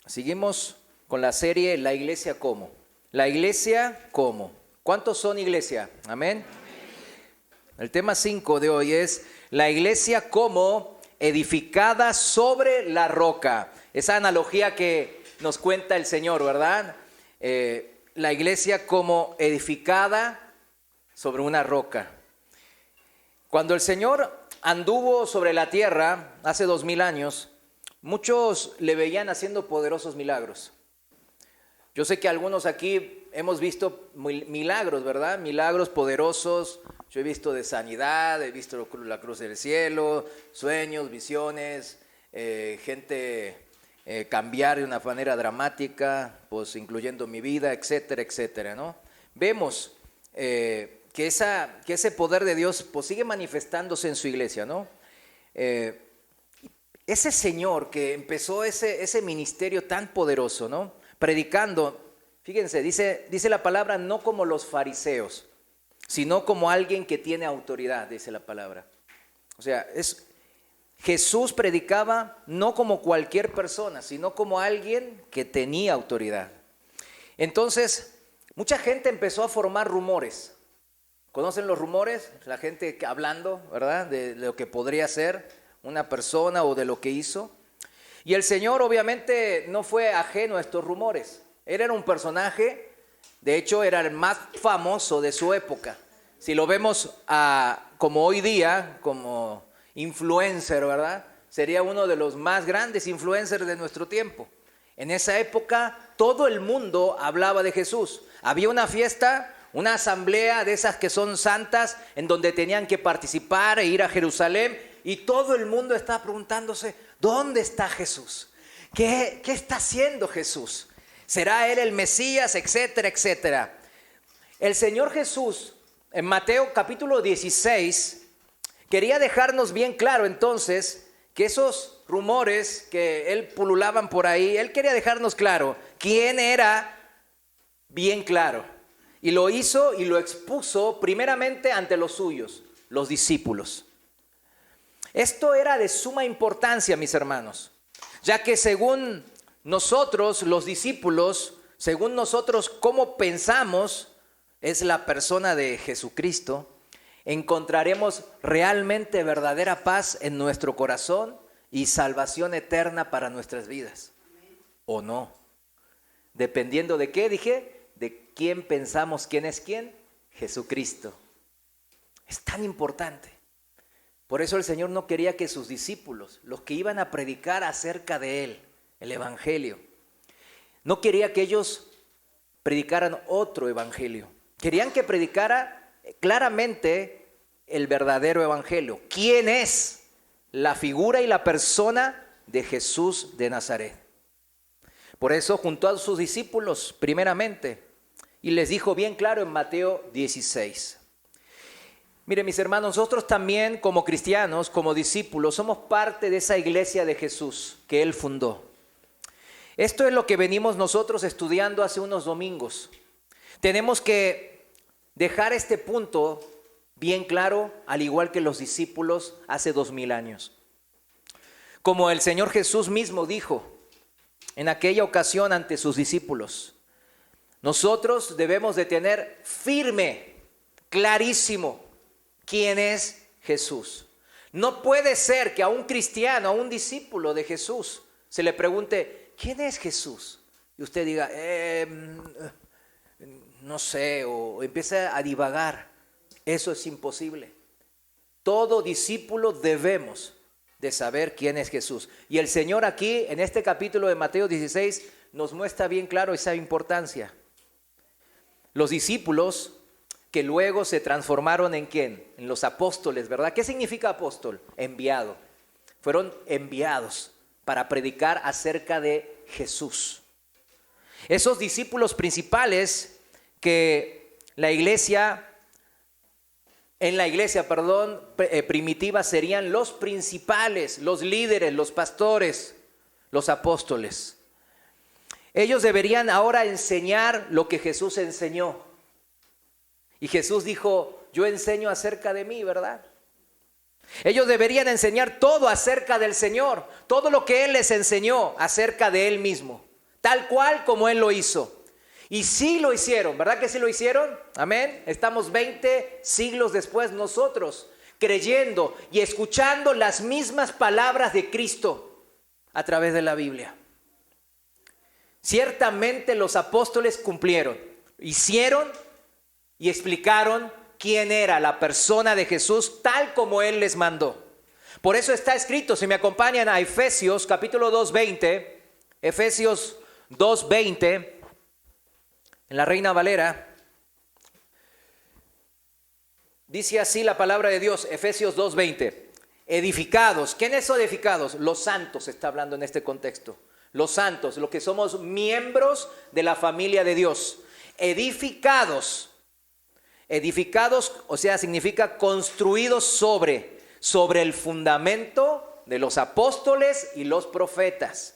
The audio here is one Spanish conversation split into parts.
Seguimos con la serie La Iglesia ¿Cómo? La Iglesia ¿Cómo? ¿Cuántos son iglesia? Amén. El tema 5 de hoy es la iglesia como edificada sobre la roca. Esa analogía que nos cuenta el Señor, ¿verdad? La iglesia como edificada sobre una roca. Cuando el Señor anduvo sobre la tierra hace 2000 años, muchos le veían haciendo poderosos milagros. Yo sé que algunos aquí hemos visto milagros, ¿verdad? Milagros poderosos. Yo he visto de sanidad, he visto la cruz del cielo, sueños, visiones, gente cambiar de una manera dramática, pues incluyendo mi vida, etcétera, etcétera, ¿no? Vemos que ese poder de Dios pues sigue manifestándose en su iglesia, ¿no? Ese Señor que empezó ese ministerio tan poderoso, ¿no? Predicando, fíjense, dice la palabra, no como los fariseos, sino como alguien que tiene autoridad, dice la palabra. O sea, Jesús predicaba no como cualquier persona, sino como alguien que tenía autoridad. Entonces, mucha gente empezó a formar rumores. ¿Conocen los rumores? La gente hablando, ¿verdad? De lo que podría ser una persona o de lo que hizo. Y el Señor obviamente no fue ajeno a estos rumores. Él era un personaje, de hecho era el más famoso de su época. Si lo vemos como hoy día, como influencer, ¿verdad? Sería uno de los más grandes influencers de nuestro tiempo. En esa época todo el mundo hablaba de Jesús. Había una fiesta, una asamblea de esas que son santas, en donde tenían que participar e ir a Jerusalén, y todo el mundo estaba preguntándose, ¿dónde está Jesús? ¿Qué está haciendo Jesús? ¿Será Él el Mesías? Etcétera, etcétera. El Señor Jesús, en Mateo capítulo 16, quería dejarnos bien claro entonces que esos rumores que Él pululaban por ahí, Él quería dejarnos claro quién era bien claro. Y lo hizo y lo expuso primeramente ante los suyos, los discípulos. Esto era de suma importancia, mis hermanos, ya que según nosotros, los discípulos, según nosotros cómo pensamos es la persona de Jesucristo, encontraremos realmente verdadera paz en nuestro corazón y salvación eterna para nuestras vidas. ¿O no? Dependiendo de qué, dije, de quién pensamos, quién es quién, Jesucristo. Es tan importante. Por eso el Señor no quería que sus discípulos, los que iban a predicar acerca de Él, el Evangelio, no quería que ellos predicaran otro Evangelio. Querían que predicara claramente el verdadero Evangelio. ¿Quién es la figura y la persona de Jesús de Nazaret? Por eso juntó a sus discípulos primeramente y les dijo bien claro en Mateo 16. Mire, mis hermanos, nosotros también como cristianos, como discípulos, somos parte de esa iglesia de Jesús que Él fundó. Esto es lo que venimos nosotros estudiando hace unos domingos. Tenemos que dejar este punto bien claro, al igual que los discípulos hace 2000 años. Como el Señor Jesús mismo dijo en aquella ocasión ante sus discípulos, nosotros debemos de tener firme, clarísimo, ¿quién es Jesús? No puede ser que a un cristiano, a un discípulo de Jesús, se le pregunte, ¿quién es Jesús? Y usted diga, no sé, o empiece a divagar. Eso es imposible. Todo discípulo debemos de saber quién es Jesús. Y el Señor aquí, en este capítulo de Mateo 16, nos muestra bien claro esa importancia. Los discípulos que luego se transformaron en ¿quién? En los apóstoles, ¿verdad? ¿Qué significa apóstol? Enviado. Fueron enviados para predicar acerca de Jesús. Esos discípulos principales que en la iglesia primitiva serían los principales, los líderes, los pastores, los apóstoles. Ellos deberían ahora enseñar lo que Jesús enseñó. Y Jesús dijo, yo enseño acerca de mí, ¿verdad? Ellos deberían enseñar todo acerca del Señor, todo lo que Él les enseñó acerca de Él mismo. tal cual como Él lo hizo. Y sí lo hicieron, ¿verdad que sí lo hicieron? Amén. Estamos 20 siglos después nosotros creyendo y escuchando las mismas palabras de Cristo a través de la Biblia. Ciertamente los apóstoles cumplieron, hicieron y explicaron quién era la persona de Jesús tal como Él les mandó. Por eso está escrito, si me acompañan a Efesios capítulo 2:20, Efesios 2:20, en la Reina Valera, dice así la palabra de Dios, Efesios 2:20, edificados. ¿Quiénes son edificados? Los santos, está hablando en este contexto. Los santos, los que somos miembros de la familia de Dios. Edificados, o sea, significa construidos sobre el fundamento de los apóstoles y los profetas.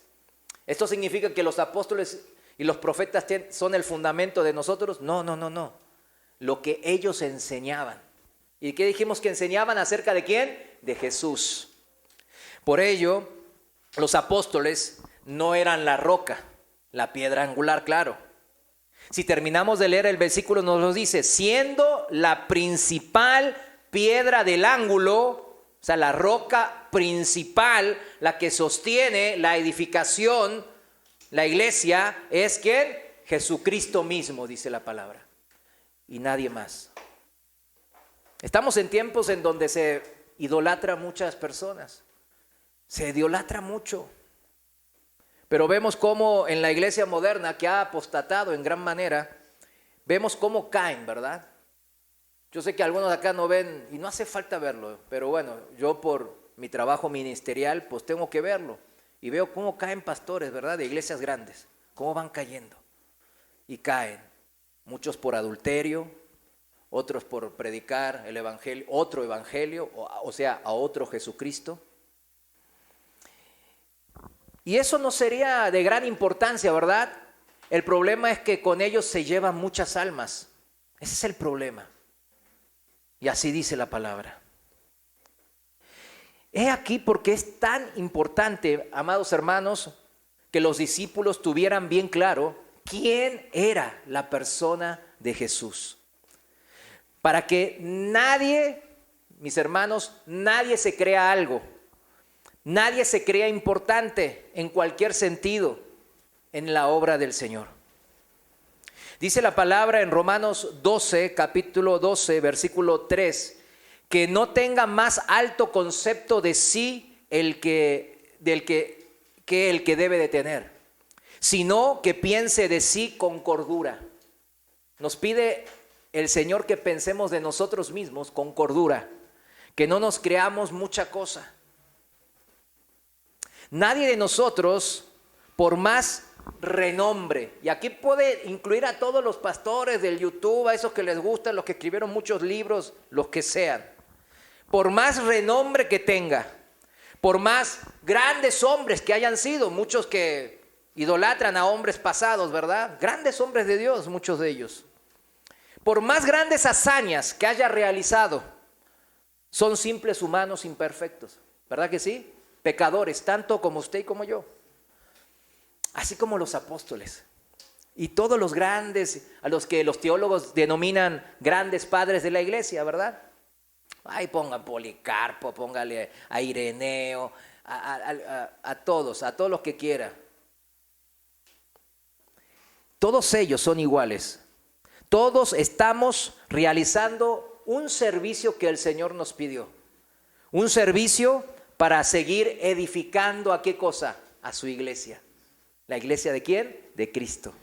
¿Esto significa que los apóstoles y los profetas son el fundamento de nosotros? No. Lo que ellos enseñaban. ¿Y qué dijimos que enseñaban acerca de quién? De Jesús. Por ello, los apóstoles no eran la roca, la piedra angular, claro. Si terminamos de leer el versículo, nos lo dice, siendo la principal piedra del ángulo, o sea, la roca principal, la que sostiene la edificación, la iglesia, es ¿quién? Jesucristo mismo, dice la palabra, y nadie más. Estamos en tiempos en donde se idolatra a muchas personas, se idolatra mucho. Pero vemos cómo en la iglesia moderna, que ha apostatado en gran manera, vemos cómo caen, ¿verdad? Yo sé que algunos de acá no ven, y no hace falta verlo, pero bueno, yo por mi trabajo ministerial, pues tengo que verlo. Y veo cómo caen pastores, ¿verdad? De iglesias grandes, cómo van cayendo. Y caen, muchos por adulterio, otros por predicar el evangelio, otro evangelio, o sea, a otro Jesucristo. Y eso no sería de gran importancia, ¿verdad? El problema es que con ellos se llevan muchas almas. Ese es el problema. Y así dice la palabra. He aquí porque es tan importante, amados hermanos, que los discípulos tuvieran bien claro quién era la persona de Jesús. Para que nadie, mis hermanos, nadie se crea algo. Nadie se crea importante en cualquier sentido en la obra del Señor. Dice la palabra en Romanos 12, capítulo 12, versículo 3, que no tenga más alto concepto de sí el que debe de tener, sino que piense de sí con cordura. Nos pide el Señor que pensemos de nosotros mismos con cordura, que no nos creamos mucha cosa. Nadie de nosotros, por más renombre, y aquí puede incluir a todos los pastores del YouTube, a esos que les gustan, los que escribieron muchos libros, los que sean, por más renombre que tenga, por más grandes hombres que hayan sido, muchos que idolatran a hombres pasados, ¿verdad? Grandes hombres de Dios, muchos de ellos. Por más grandes hazañas que haya realizado, son simples humanos imperfectos, ¿verdad que sí? Pecadores, tanto como usted y como yo. Así como los apóstoles. Y todos los grandes, a los que los teólogos denominan grandes padres de la iglesia, ¿verdad? Ay, pongan Policarpo, póngale a Ireneo, a todos los que quiera. Todos ellos son iguales. Todos estamos realizando un servicio que el Señor nos pidió. Un servicio para seguir edificando ¿a qué cosa? A su iglesia. ¿La iglesia de quién? De Cristo.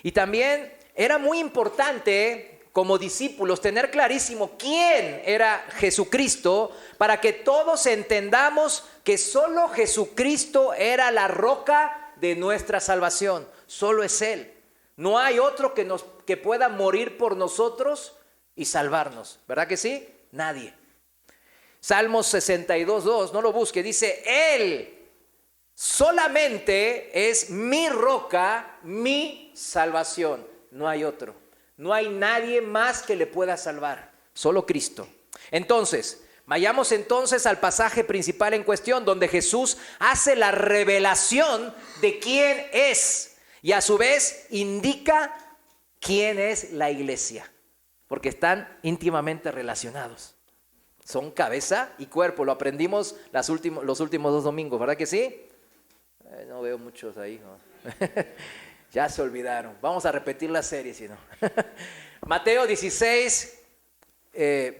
Y también era muy importante como discípulos tener clarísimo quién era Jesucristo para que todos entendamos que solo Jesucristo era la roca de nuestra salvación. Solo es Él. No hay otro que pueda morir por nosotros y salvarnos. ¿Verdad que sí? Nadie. Salmos 62:2, no lo busque, dice, Él solamente es mi roca, mi salvación. No hay otro. No hay nadie más que le pueda salvar. Solo Cristo. Entonces, Vayamos entonces al pasaje principal en cuestión, donde Jesús hace la revelación de quién es y a su vez indica quién es la iglesia, porque están íntimamente relacionados. Son cabeza y cuerpo, lo aprendimos los últimos 2 domingos, ¿verdad que sí? No veo muchos ahí, ¿no? Ya se olvidaron. Vamos a repetir la serie, si no. Mateo 16,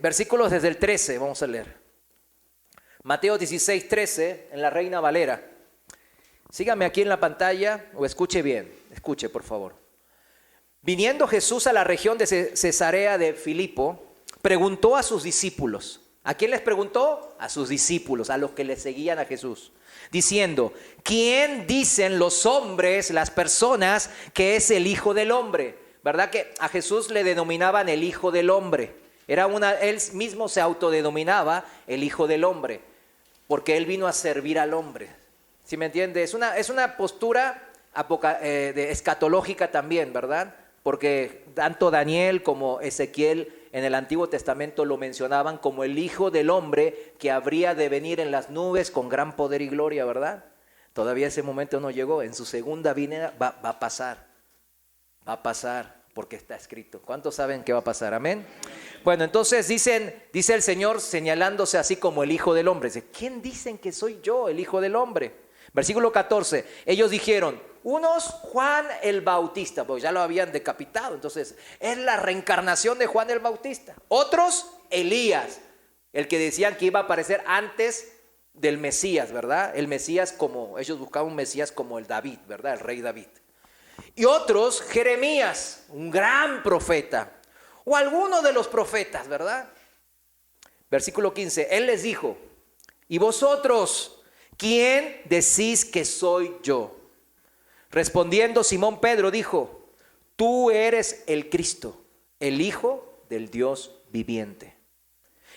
versículos desde el 13, vamos a leer. Mateo 16, 13, en la Reina Valera. Sígame aquí en la pantalla o escuche bien, escuche por favor. Viniendo Jesús a la región de Cesarea de Filipo, preguntó a sus discípulos. ¿A quién les preguntó? A sus discípulos, a los que le seguían a Jesús, diciendo: ¿quién dicen los hombres, las personas, que es el Hijo del Hombre? ¿Verdad que a Jesús le denominaban el Hijo del Hombre? Él mismo se autodenominaba el Hijo del Hombre, porque él vino a servir al hombre. ¿Sí me entiende? Es una postura escatológica también, ¿verdad? Porque tanto Daniel como Ezequiel en el Antiguo Testamento lo mencionaban como el Hijo del Hombre que habría de venir en las nubes con gran poder y gloria, ¿verdad? Todavía ese momento no llegó. En su segunda venida va a pasar. Va a pasar porque está escrito. ¿Cuántos saben que va a pasar? Amén. Bueno, entonces dice el Señor señalándose así como el Hijo del Hombre. Dice: ¿quién dicen que soy yo, el Hijo del Hombre? Versículo 14. Ellos dijeron: unos Juan el Bautista, porque ya lo habían decapitado. Entonces es la reencarnación de Juan el Bautista. Otros Elías, el que decían que iba a aparecer antes del Mesías, ¿verdad? El Mesías, como ellos buscaban un Mesías como el David, ¿verdad? El rey David. Y otros Jeremías, un gran profeta, o alguno de los profetas, ¿verdad? Versículo 15. Él les dijo: ¿y vosotros quién decís que soy yo? Respondiendo Simón Pedro dijo: tú eres el Cristo, el Hijo del Dios viviente.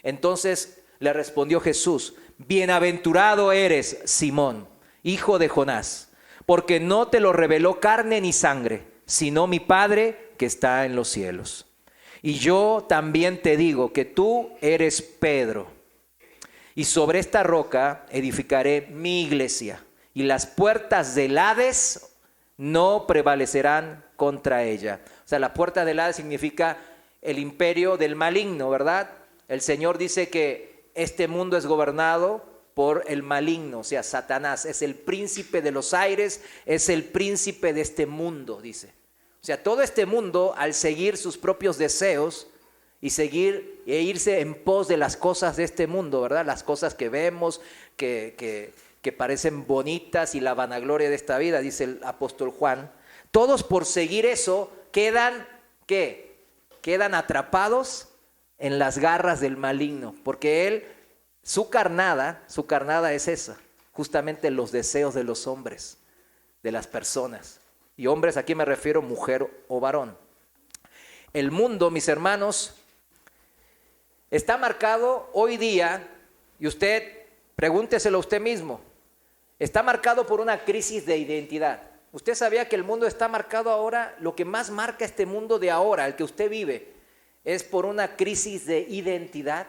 Entonces le respondió Jesús: bienaventurado eres, Simón, hijo de Jonás, porque no te lo reveló carne ni sangre, sino mi Padre que está en los cielos. Y yo también te digo que tú eres Pedro, y sobre esta roca edificaré mi iglesia, y las puertas del Hades no prevalecerán contra ella. O sea, la puerta del Hades significa el imperio del maligno, ¿verdad? El Señor dice que este mundo es gobernado por el maligno, o sea, Satanás es el príncipe de los aires, es el príncipe de este mundo, dice. O sea, todo este mundo, al seguir sus propios deseos y seguir e irse en pos de las cosas de este mundo, ¿verdad? Las cosas que vemos, que parecen bonitas y la vanagloria de esta vida, dice el apóstol Juan. Todos por seguir eso quedan, ¿qué? Quedan atrapados en las garras del maligno, porque él, su carnada es esa, justamente los deseos de los hombres, de las personas. Y hombres, aquí me refiero mujer o varón. El mundo, mis hermanos, está marcado hoy día, y usted pregúnteselo a usted mismo, está marcado por una crisis de identidad. ¿Usted sabía que el mundo está marcado ahora? Lo que más marca este mundo de ahora, el que usted vive, es por una crisis de identidad.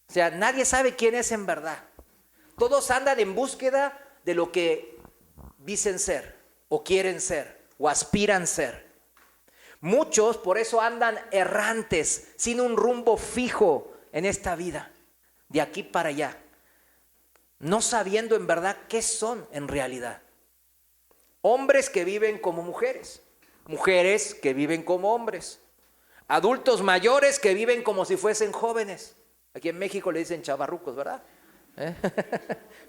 O sea, nadie sabe quién es en verdad. Todos andan en búsqueda de lo que dicen ser, o quieren ser, o aspiran ser. Muchos por eso andan errantes, sin un rumbo fijo en esta vida, de aquí para allá, no sabiendo en verdad qué son en realidad. Hombres que viven como mujeres, mujeres que viven como hombres, adultos mayores que viven como si fuesen jóvenes. Aquí en México le dicen chavarrucos, ¿verdad?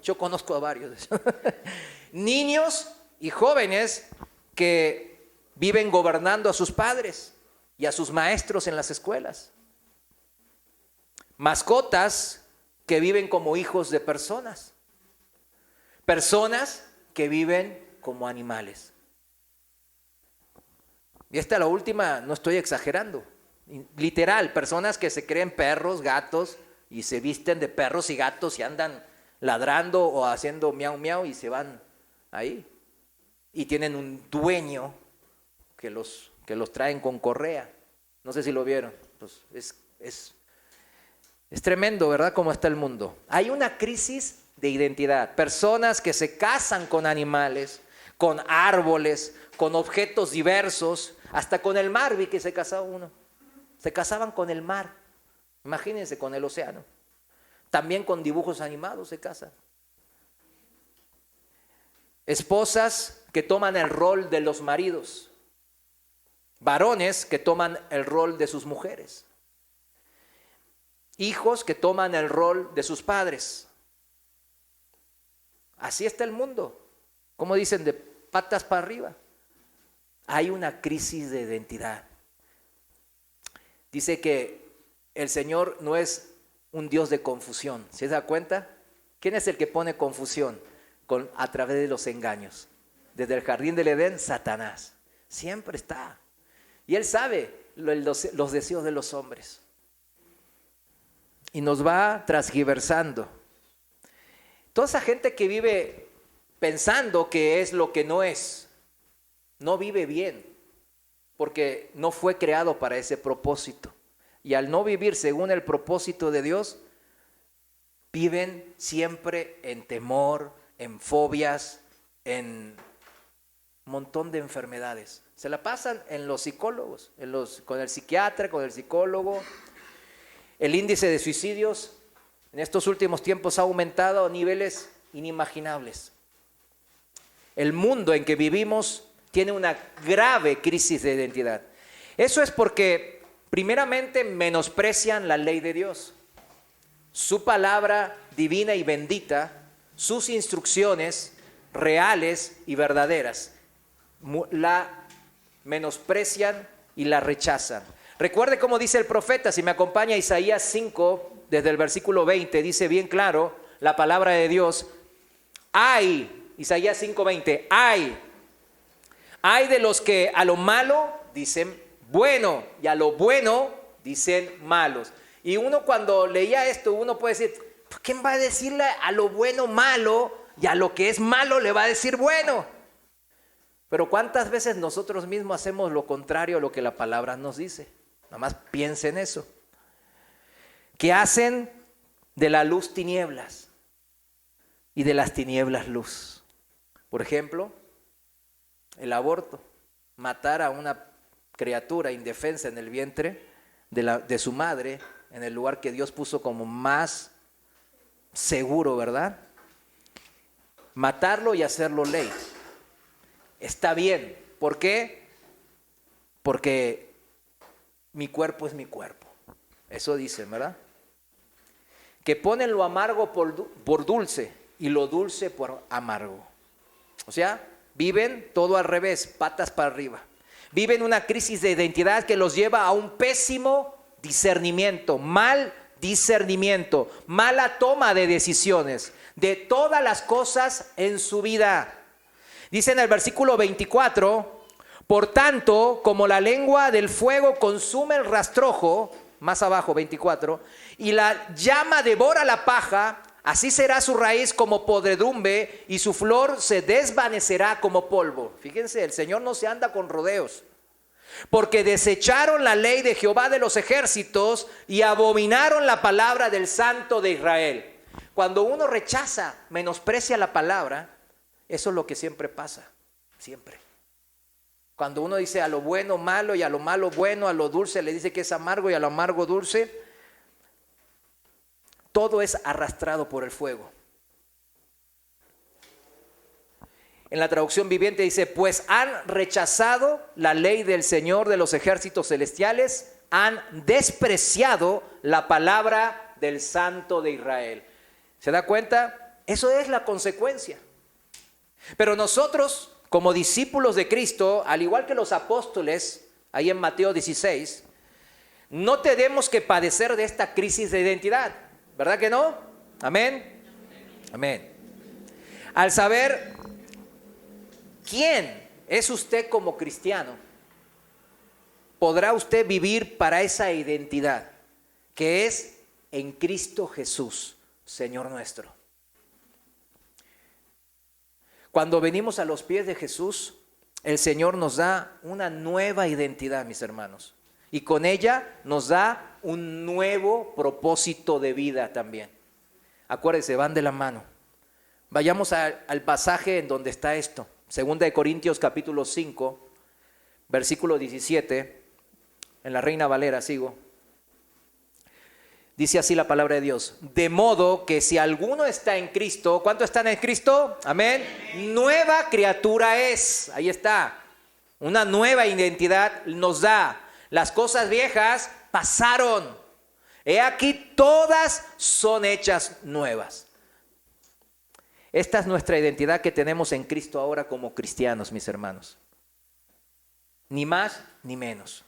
Yo conozco a varios. Niños y jóvenes que viven gobernando a sus padres y a sus maestros en las escuelas. Mascotas que viven como hijos de personas. Personas que viven como animales. Y esta la última, no estoy exagerando. Literal, personas que se creen perros, gatos y se visten de perros y gatos y andan ladrando o haciendo miau miau y se van ahí. Y tienen un dueño que los traen con correa. No sé si lo vieron. Pues Es tremendo, ¿verdad? Cómo está el mundo. Hay una crisis de identidad. Personas que se casan con animales, con árboles, con objetos diversos, hasta con el mar vi que se casaba uno. Se casaban con el mar. Imagínense, con el océano. También con dibujos animados se casan. Esposas que toman el rol de los maridos. Varones que toman el rol de sus mujeres. Hijos que toman el rol de sus padres. Así está el mundo. Como dicen, de patas para arriba. Hay una crisis de identidad. Dice que el Señor no es un Dios de confusión. ¿Se da cuenta? ¿Quién es el que pone confusión? A través de los engaños. Desde el jardín del Edén, Satanás. Siempre está. Y Él sabe los deseos de los hombres. Y nos va transgiversando. Toda esa gente que vive pensando que es lo que no es, no vive bien, porque no fue creado para ese propósito. Y al no vivir según el propósito de Dios, viven siempre en temor, en fobias, en un montón de enfermedades. Se la pasan en los psicólogos, con el psiquiatra, con el psicólogo. El índice de suicidios en estos últimos tiempos ha aumentado a niveles inimaginables. El mundo en que vivimos tiene una grave crisis de identidad. Eso es porque, primeramente, menosprecian la ley de Dios. Su palabra divina y bendita, sus instrucciones reales y verdaderas, la menosprecian y la rechazan. Recuerde cómo dice el profeta, si me acompaña Isaías 5, desde el versículo 20, dice bien claro la palabra de Dios. Isaías 5:20, hay de los que a lo malo dicen bueno y a lo bueno dicen malos. Y uno cuando leía esto, uno puede decir, ¿quién va a decirle a lo bueno malo y a lo que es malo le va a decir bueno? Pero ¿cuántas veces nosotros mismos hacemos lo contrario a lo que la palabra nos dice? Nada más piensen en eso. Que hacen de la luz tinieblas y de las tinieblas luz. Por ejemplo, el aborto. Matar a una criatura indefensa en el vientre de su madre, en el lugar que Dios puso como más seguro, ¿verdad? Matarlo y hacerlo ley. Está bien. ¿Por qué? Porque mi cuerpo es mi cuerpo. Eso dicen, ¿verdad? Que ponen lo amargo por dulce y lo dulce por amargo. O sea, viven todo al revés, patas para arriba. Viven una crisis de identidad que los lleva a un pésimo discernimiento, mal discernimiento, mala toma de decisiones de todas las cosas en su vida. Dice en el versículo 24, por tanto, como la lengua del fuego consume el rastrojo, más abajo 24, y la llama devora la paja, así será su raíz como podredumbre y su flor se desvanecerá como polvo. Fíjense, el Señor no se anda con rodeos. Porque desecharon la ley de Jehová de los ejércitos y abominaron la palabra del Santo de Israel. Cuando uno rechaza, menosprecia la palabra, eso es lo que siempre pasa, siempre. Cuando uno dice a lo bueno malo y a lo malo bueno, a lo dulce le dice que es amargo y a lo amargo dulce, todo es arrastrado por el fuego. En la traducción viviente dice, pues han rechazado la ley del Señor de los ejércitos celestiales, han despreciado la palabra del Santo de Israel. ¿Se da cuenta? Eso es la consecuencia. Pero nosotros, como discípulos de Cristo, al igual que los apóstoles, ahí en Mateo 16, no tenemos que padecer de esta crisis de identidad. ¿Verdad que no? Amén. Amén. Al saber quién es usted como cristiano, podrá usted vivir para esa identidad que es en Cristo Jesús, Señor nuestro. Cuando venimos a los pies de Jesús, el Señor nos da una nueva identidad, mis hermanos. Y con ella nos da un nuevo propósito de vida también. Acuérdense, van de la mano. Vayamos al pasaje en donde está esto. 2 Corintios capítulo 5, versículo 17. En la Reina Valera sigo. Dice así la palabra de Dios. De modo que si alguno está en Cristo, ¿cuántos están en Cristo? Amén. Nueva criatura es. Ahí está. Una nueva identidad nos da. Las cosas viejas pasaron. He aquí todas son hechas nuevas. Esta es nuestra identidad que tenemos en Cristo ahora como cristianos, mis hermanos. Ni más ni menos.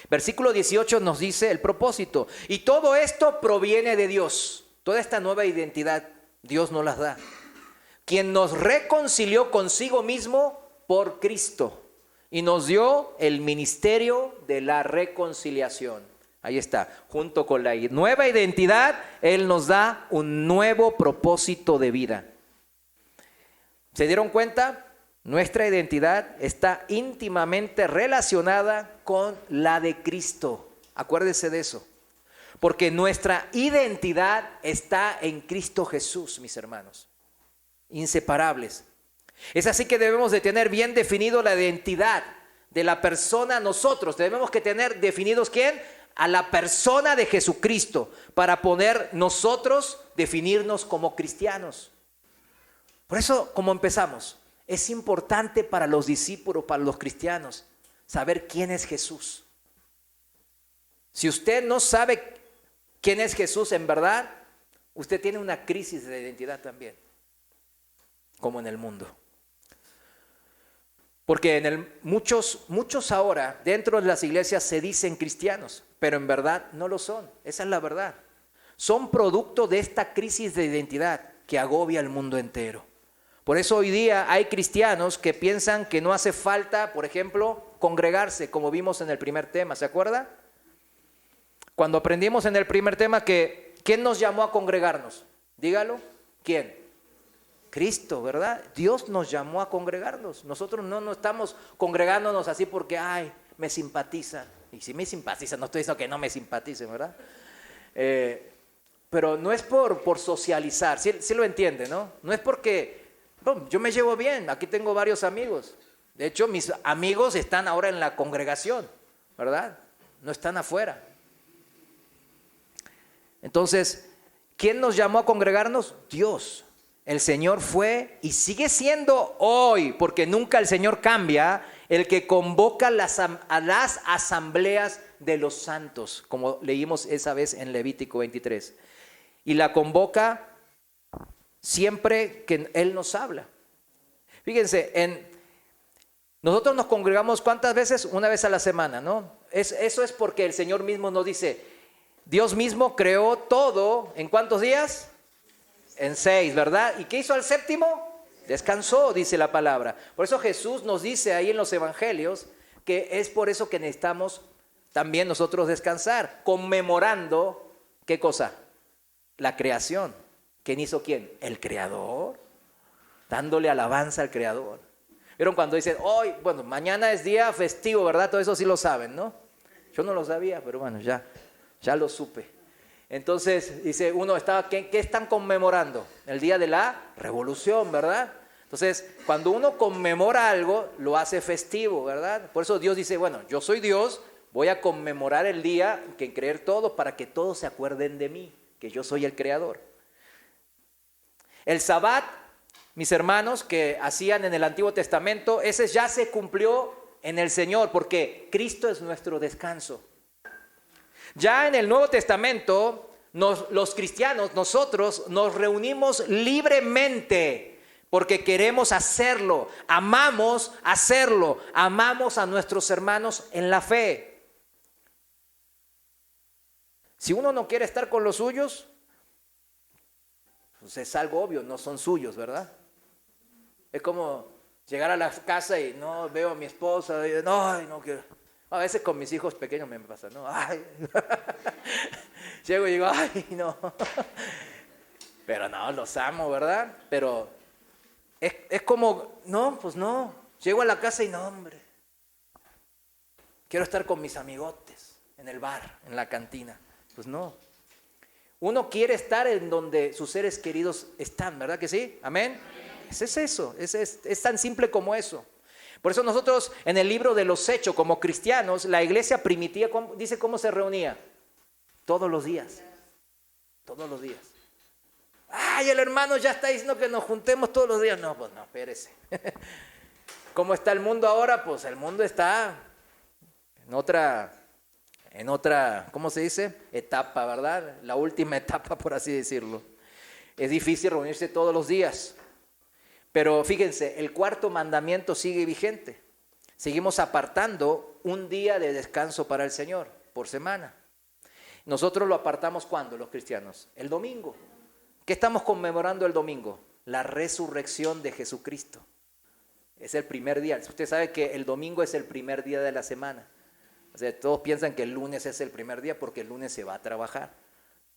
Versículo 18 nos dice el propósito. Y todo esto proviene de Dios. Toda esta nueva identidad Dios nos las da. Quien nos reconcilió consigo mismo por Cristo. Y nos dio el ministerio de la reconciliación. Ahí está. Junto con la nueva identidad, Él nos da un nuevo propósito de vida. ¿Se dieron cuenta? Nuestra identidad está íntimamente relacionada con la de Cristo. Acuérdense de eso. Porque nuestra identidad está en Cristo Jesús, mis hermanos. Inseparables. Es así que debemos de tener bien definido la identidad de la persona nosotros. Debemos que tener definidos ¿quién? A la persona de Jesucristo para poder nosotros definirnos como cristianos. Por eso, como empezamos, es importante para los discípulos, para los cristianos, saber quién es Jesús. Si usted no sabe quién es Jesús en verdad, usted tiene una crisis de identidad también, como en el mundo. Porque muchos ahora dentro de las iglesias se dicen cristianos, pero en verdad no lo son. Esa es la verdad. Son producto de esta crisis de identidad que agobia al mundo entero. Por eso hoy día hay cristianos que piensan que no hace falta, por ejemplo, congregarse, como vimos en el primer tema, ¿se acuerda? Cuando aprendimos en el primer tema que ¿quién nos llamó a congregarnos? Dígalo, ¿quién? Cristo, ¿verdad? Dios nos llamó a congregarnos. Nosotros no estamos congregándonos así porque, ay, me simpatiza. Y si me simpatiza, no estoy diciendo que no me simpaticen, ¿verdad? Pero no es por socializar, sí lo entiende, ¿no? No es porque, bueno, yo me llevo bien, aquí tengo varios amigos. De hecho, mis amigos están ahora en la congregación, ¿verdad? No están afuera. Entonces, ¿quién nos llamó a congregarnos? Dios. El Señor fue y sigue siendo hoy, porque nunca el Señor cambia, el que convoca a las asambleas de los santos, como leímos esa vez en Levítico 23. Y la convoca siempre que Él nos habla. Fíjense, nosotros nos congregamos ¿cuántas veces? Una vez a la semana, ¿no? Eso es porque el Señor mismo nos dice, Dios mismo creó todo, ¿en cuántos días? En 6, ¿verdad? ¿Y qué hizo al séptimo? Descansó, dice la palabra. Por eso Jesús nos dice ahí en los evangelios que es por eso que necesitamos también nosotros descansar, conmemorando, ¿qué cosa? La creación. ¿Quién hizo quién? El Creador. Dándole alabanza al Creador. ¿Vieron cuando dicen, hoy, bueno, mañana es día festivo, ¿verdad? Todo eso sí lo saben, ¿no? Yo no lo sabía, pero bueno, ya lo supe. Entonces, dice uno, ¿qué están conmemorando? El día de la revolución, ¿verdad? Entonces, cuando uno conmemora algo, lo hace festivo, ¿verdad? Por eso Dios dice, bueno, yo soy Dios, voy a conmemorar el día que creer todo para que todos se acuerden de mí, que yo soy el Creador. El Sabbat, mis hermanos, que hacían en el Antiguo Testamento, ese ya se cumplió en el Señor, porque Cristo es nuestro descanso. Ya en el Nuevo Testamento, los cristianos, nosotros nos reunimos libremente porque queremos hacerlo, amamos hacerlo, amamos a nuestros hermanos en la fe. Si uno no quiere estar con los suyos, pues es algo obvio, no son suyos, ¿verdad? Es como llegar a la casa y no veo a mi esposa, y no quiero. A veces con mis hijos pequeños me pasa, ¿no? Ay. Llego y digo, ay, no. Pero no, los amo, ¿verdad? Pero es como, no, pues no. Llego a la casa y no, hombre. Quiero estar con mis amigotes en el bar, en la cantina. Pues no. Uno quiere estar en donde sus seres queridos están, ¿verdad que sí? Amén. Es eso, es tan simple como eso. Por eso nosotros en el libro de los Hechos, como cristianos, la iglesia primitiva, dice cómo se reunía. Todos los días. Todos los días. Ay, el hermano ya está diciendo que nos juntemos todos los días. No, pues no, espérese. ¿Cómo está el mundo ahora? Pues el mundo está en otra, ¿cómo se dice? Etapa, ¿verdad? La última etapa, por así decirlo. Es difícil reunirse todos los días. Pero fíjense, el cuarto mandamiento sigue vigente. Seguimos apartando un día de descanso para el Señor por semana. Nosotros lo apartamos ¿cuándo, los cristianos? El domingo. ¿Qué estamos conmemorando el domingo? La resurrección de Jesucristo. Es el primer día. Usted sabe que el domingo es el primer día de la semana. O sea, todos piensan que el lunes es el primer día porque el lunes se va a trabajar.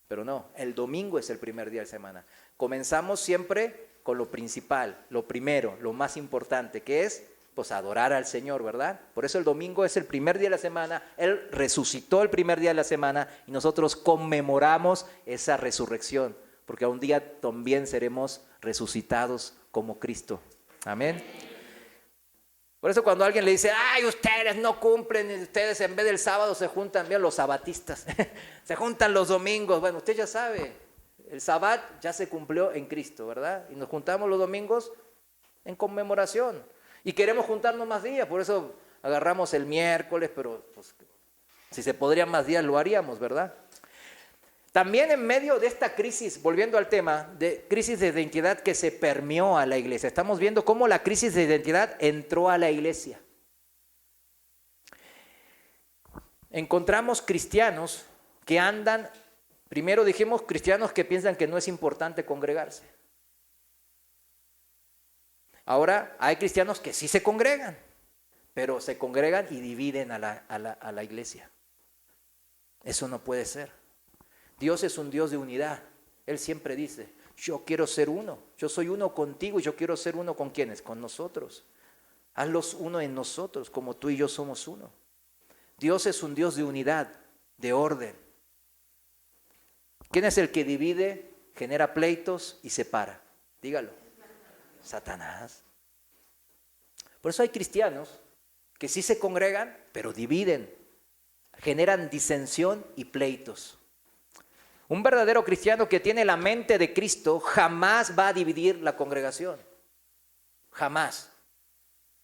Pero no, el domingo es el primer día de la semana. Comenzamos siempre con lo principal, lo primero, lo más importante, que es pues adorar al Señor, ¿verdad? Por eso el domingo es el primer día de la semana. Él resucitó el primer día de la semana y nosotros conmemoramos esa resurrección, porque un día también seremos resucitados como Cristo. Amén. Por eso cuando alguien le dice, ay, ustedes no cumplen, ustedes en vez del sábado se juntan, bien los sabatistas, se juntan los domingos. Bueno, usted ya sabe, el sabat ya se cumplió en Cristo, ¿verdad? Y nos juntamos los domingos en conmemoración. Y queremos juntarnos más días, por eso agarramos el miércoles, pero pues, si se podrían más días lo haríamos, ¿verdad? También en medio de esta crisis, volviendo al tema, de crisis de identidad que se permeó a la iglesia, estamos viendo cómo la crisis de identidad entró a la iglesia. Encontramos cristianos que andan, primero dijimos cristianos que piensan que no es importante congregarse. Ahora hay cristianos que sí se congregan, pero se congregan y dividen a la iglesia. Eso no puede ser. Dios es un Dios de unidad. Él siempre dice, yo quiero ser uno. Yo soy uno contigo y yo quiero ser uno con ¿quiénes? Con nosotros. Hazlos uno en nosotros, como tú y yo somos uno. Dios es un Dios de unidad, de orden. ¿Quién es el que divide, genera pleitos y separa? Dígalo. Satanás. Por eso hay cristianos que sí se congregan, pero dividen, generan disensión y pleitos. Un verdadero cristiano que tiene la mente de Cristo jamás va a dividir la congregación. Jamás.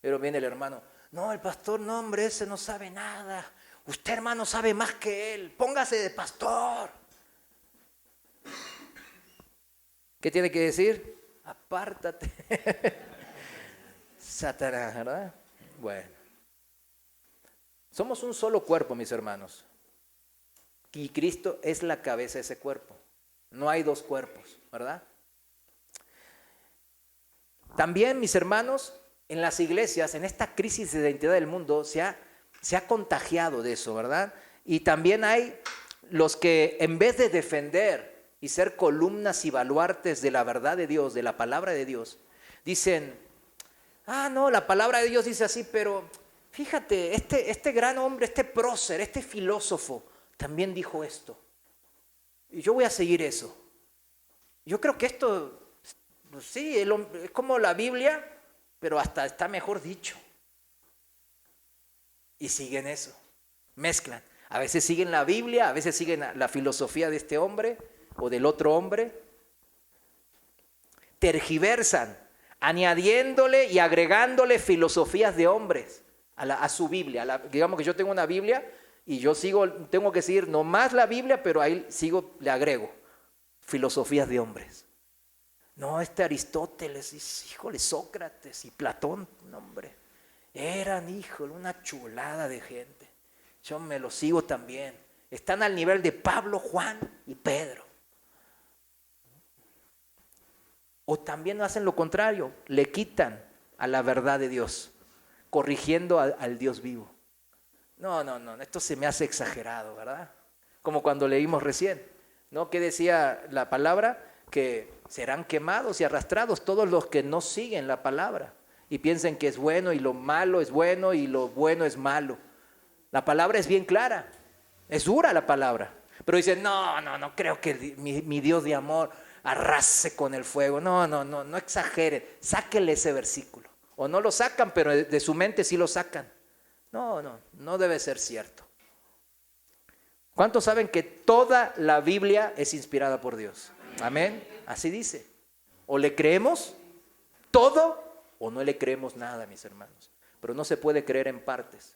Pero viene el hermano, no, el pastor, no, hombre, ese no sabe nada. Usted, hermano, sabe más que él. Póngase de pastor. ¿Qué tiene que decir? Apártate. Satanás, ¿verdad? Bueno. Somos un solo cuerpo, mis hermanos. Y Cristo es la cabeza de ese cuerpo. No hay dos cuerpos, ¿verdad? También, mis hermanos, en las iglesias, en esta crisis de identidad del mundo, se ha contagiado de eso, ¿verdad? Y también hay los que en vez de defender y ser columnas y baluartes de la verdad de Dios, de la palabra de Dios, dicen, no, la palabra de Dios dice así, pero fíjate, este gran hombre, este prócer, este filósofo, también dijo esto. Y yo voy a seguir eso. Yo creo que esto, pues sí, es como la Biblia, pero hasta está mejor dicho. Y siguen eso, mezclan. A veces siguen la Biblia, a veces siguen la filosofía de este hombre o del otro hombre. Tergiversan, añadiéndole y agregándole filosofías de hombres a su Biblia. Digamos que yo tengo una Biblia y yo tengo que seguir nomás la Biblia, pero ahí le agrego filosofías de hombres. No, Aristóteles, híjole, Sócrates y Platón, no, hombre, eran, híjole, una chulada de gente. Yo me lo sigo también. Están al nivel de Pablo, Juan y Pedro. O también hacen lo contrario, le quitan a la verdad de Dios, corrigiendo al Dios vivo. No, esto se me hace exagerado, ¿verdad? Como cuando leímos recién, ¿no? ¿Qué decía la palabra? Que serán quemados y arrastrados todos los que no siguen la palabra y piensen que es bueno y lo malo es bueno y lo bueno es malo. La palabra es bien clara, es dura la palabra. Pero dice, no creo que mi Dios de amor arrase con el fuego. No exageren, sáquenle ese versículo. O no lo sacan, pero de su mente sí lo sacan. No debe ser cierto. ¿Cuántos saben que toda la Biblia es inspirada por Dios? Amén. Así dice. O le creemos todo o no le creemos nada, mis hermanos. Pero no se puede creer en partes.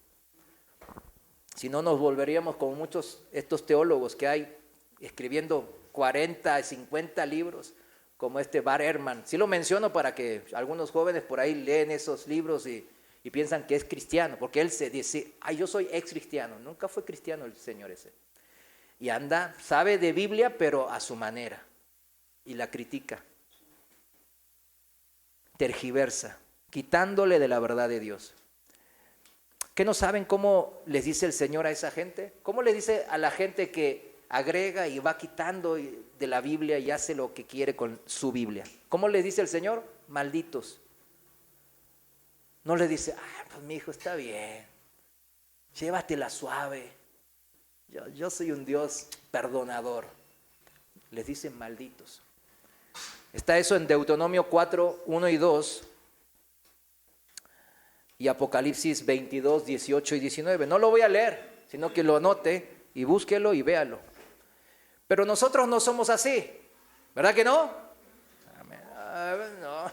Si no, nos volveríamos como muchos estos teólogos que hay escribiendo 40, 50 libros, como Bart Ehrman. Sí lo menciono para que algunos jóvenes por ahí leen esos libros y piensan que es cristiano, porque él se dice, yo soy ex cristiano. Nunca fue cristiano el señor ese. Y sabe de Biblia, pero a su manera. Y la critica. Tergiversa, quitándole de la verdad de Dios. ¿Qué no saben cómo les dice el Señor a esa gente? ¿Cómo le dice a la gente que agrega y va quitando de la Biblia y hace lo que quiere con su Biblia? ¿Cómo les dice el Señor? Malditos. No les dice, pues mi hijo está bien, llévatela suave. Yo soy un Dios perdonador. Les dicen malditos. Está eso en Deuteronomio 4, 1 y 2 y Apocalipsis 22, 18 y 19. No lo voy a leer, sino que lo anote y búsquelo y véalo. Pero nosotros no somos así, ¿verdad que no? No.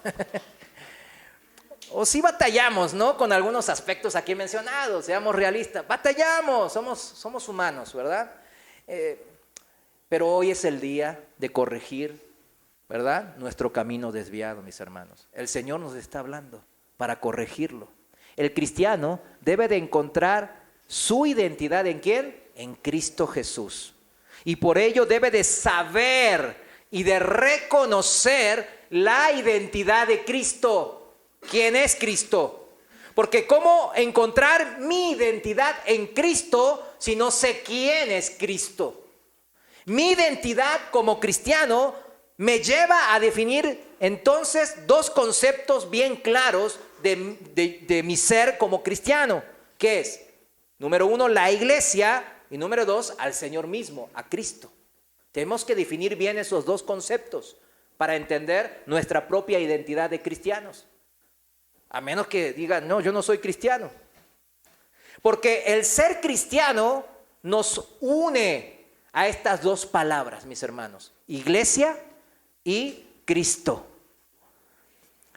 O sí batallamos, ¿no? Con algunos aspectos aquí mencionados, seamos realistas. Batallamos, somos humanos, ¿verdad? Pero hoy es el día de corregir, ¿verdad? Nuestro camino desviado, mis hermanos. El Señor nos está hablando para corregirlo. El cristiano debe de encontrar su identidad ¿en quién? En Cristo Jesús. Y por ello debe de saber y de reconocer la identidad de Cristo. ¿Quién es Cristo? Porque ¿cómo encontrar mi identidad en Cristo si no sé quién es Cristo? Mi identidad como cristiano me lleva a definir entonces dos conceptos bien claros de mi ser como cristiano. ¿Qué es? Número uno, la iglesia, y número dos, al Señor mismo, a Cristo. Tenemos que definir bien esos dos conceptos para entender nuestra propia identidad de cristianos. A menos que digan, no, yo no soy cristiano. Porque el ser cristiano nos une a estas dos palabras, mis hermanos. Iglesia y Cristo.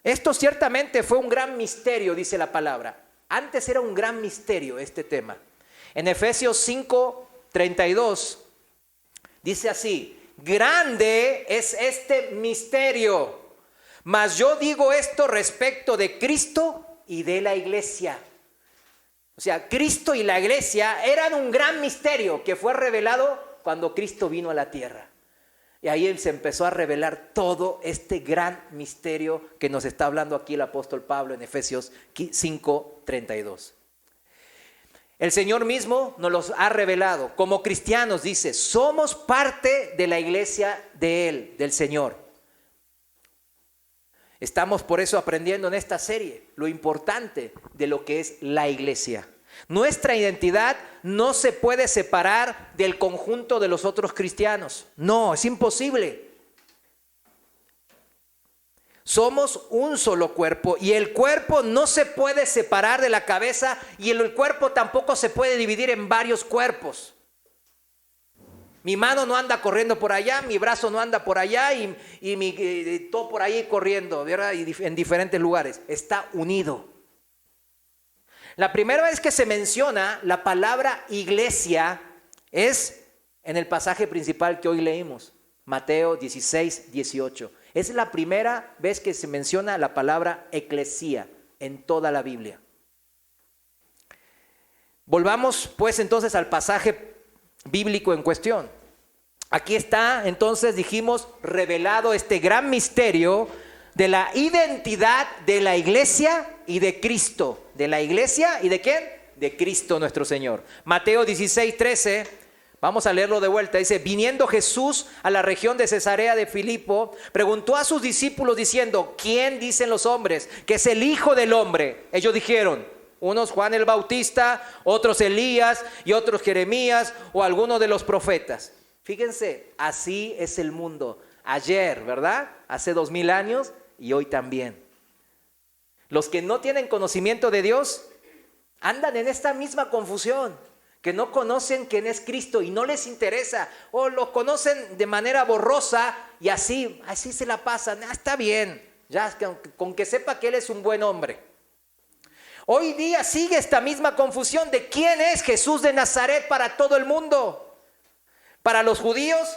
Esto ciertamente fue un gran misterio, dice la palabra. Antes era un gran misterio este tema. En Efesios 5, 32, dice así, grande es este misterio. Mas yo digo esto respecto de Cristo y de la iglesia. O sea, Cristo y la iglesia eran un gran misterio que fue revelado cuando Cristo vino a la tierra. Y ahí se empezó a revelar todo este gran misterio que nos está hablando aquí el apóstol Pablo en Efesios 5, 32. El Señor mismo nos los ha revelado. Como cristianos, dice, somos parte de la iglesia de Él, del Señor. Estamos por eso aprendiendo en esta serie lo importante de lo que es la iglesia. Nuestra identidad no se puede separar del conjunto de los otros cristianos. No, es imposible. Somos un solo cuerpo y el cuerpo no se puede separar de la cabeza y el cuerpo tampoco se puede dividir en varios cuerpos. Mi mano no anda corriendo por allá, mi brazo no anda por allá y mi todo por ahí corriendo, ¿verdad? Y en diferentes lugares. Está unido. La primera vez que se menciona la palabra iglesia es en el pasaje principal que hoy leímos, Mateo 16, 18. Es la primera vez que se menciona la palabra eclesía en toda la Biblia. Volvamos pues entonces al pasaje bíblico en cuestión. Aquí está entonces, dijimos, revelado este gran misterio de la identidad de la iglesia y de Cristo. ¿De la iglesia y de quién? De Cristo nuestro Señor. Mateo 16, 13, vamos a leerlo de vuelta. Dice, viniendo Jesús a la región de Cesarea de Filipo, preguntó a sus discípulos diciendo, ¿quién dicen los hombres que es el Hijo del Hombre? Ellos dijeron, Unos Juan el Bautista, otros Elías y otros Jeremías o algunos de los profetas. Fíjense, así es el mundo. Ayer, ¿verdad? Hace 2000 años y hoy también. Los que no tienen conocimiento de Dios andan en esta misma confusión, que no conocen quién es Cristo y no les interesa, o lo conocen de manera borrosa y así se la pasan. Está bien, ya con que sepa que Él es un buen hombre. Hoy día sigue esta misma confusión de quién es Jesús de Nazaret para todo el mundo. Para los judíos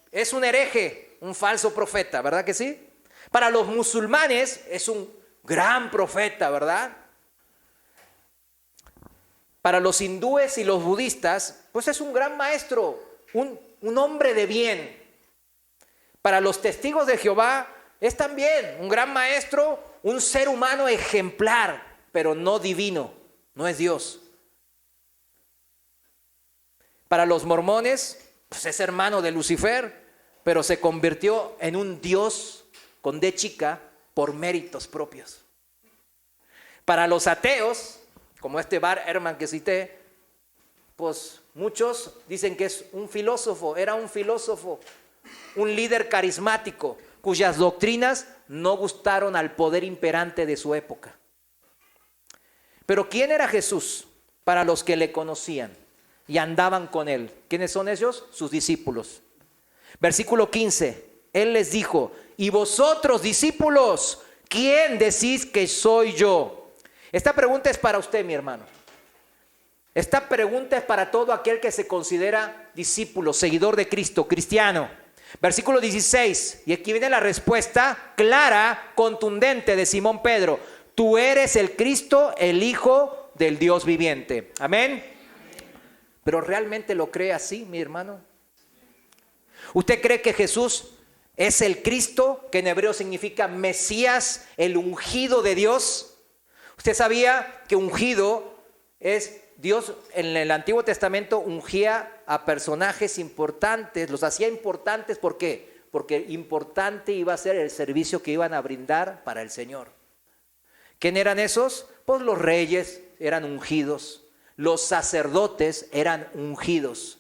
es un hereje, un falso profeta, ¿verdad que sí? Para los musulmanes es un gran profeta, ¿verdad? Para los hindúes y los budistas, pues es un gran maestro, un hombre de bien. Para los testigos de Jehová es también un gran maestro, un ser humano ejemplar, pero no divino, no es Dios. Para los mormones, pues es hermano de Lucifer, pero se convirtió en un Dios con D chica por méritos propios. Para los ateos, como este Bart Ehrman que cité, pues muchos dicen que es un filósofo, era un filósofo, un líder carismático, cuyas doctrinas no gustaron al poder imperante de su época. Pero ¿quién era Jesús para los que le conocían y andaban con él? ¿Quiénes son ellos? Sus discípulos. Versículo 15, Él les dijo, ¿y vosotros, discípulos, quién decís que soy yo? Esta pregunta es para usted, mi hermano. Esta pregunta es para todo aquel que se considera discípulo, seguidor de Cristo, cristiano. Versículo 16, y aquí viene la respuesta clara, contundente de Simón Pedro. Tú eres el Cristo, el Hijo del Dios viviente. Amén. ¿Pero realmente lo cree así, mi hermano? ¿Usted cree que Jesús es el Cristo, que en hebreo significa Mesías, el ungido de Dios? ¿Usted sabía que ungido es Dios en el Antiguo Testamento ungía a personajes importantes, los hacía importantes? ¿Por qué? Porque importante iba a ser el servicio que iban a brindar para el Señor. ¿Quién eran esos? Pues los reyes eran ungidos, los sacerdotes eran ungidos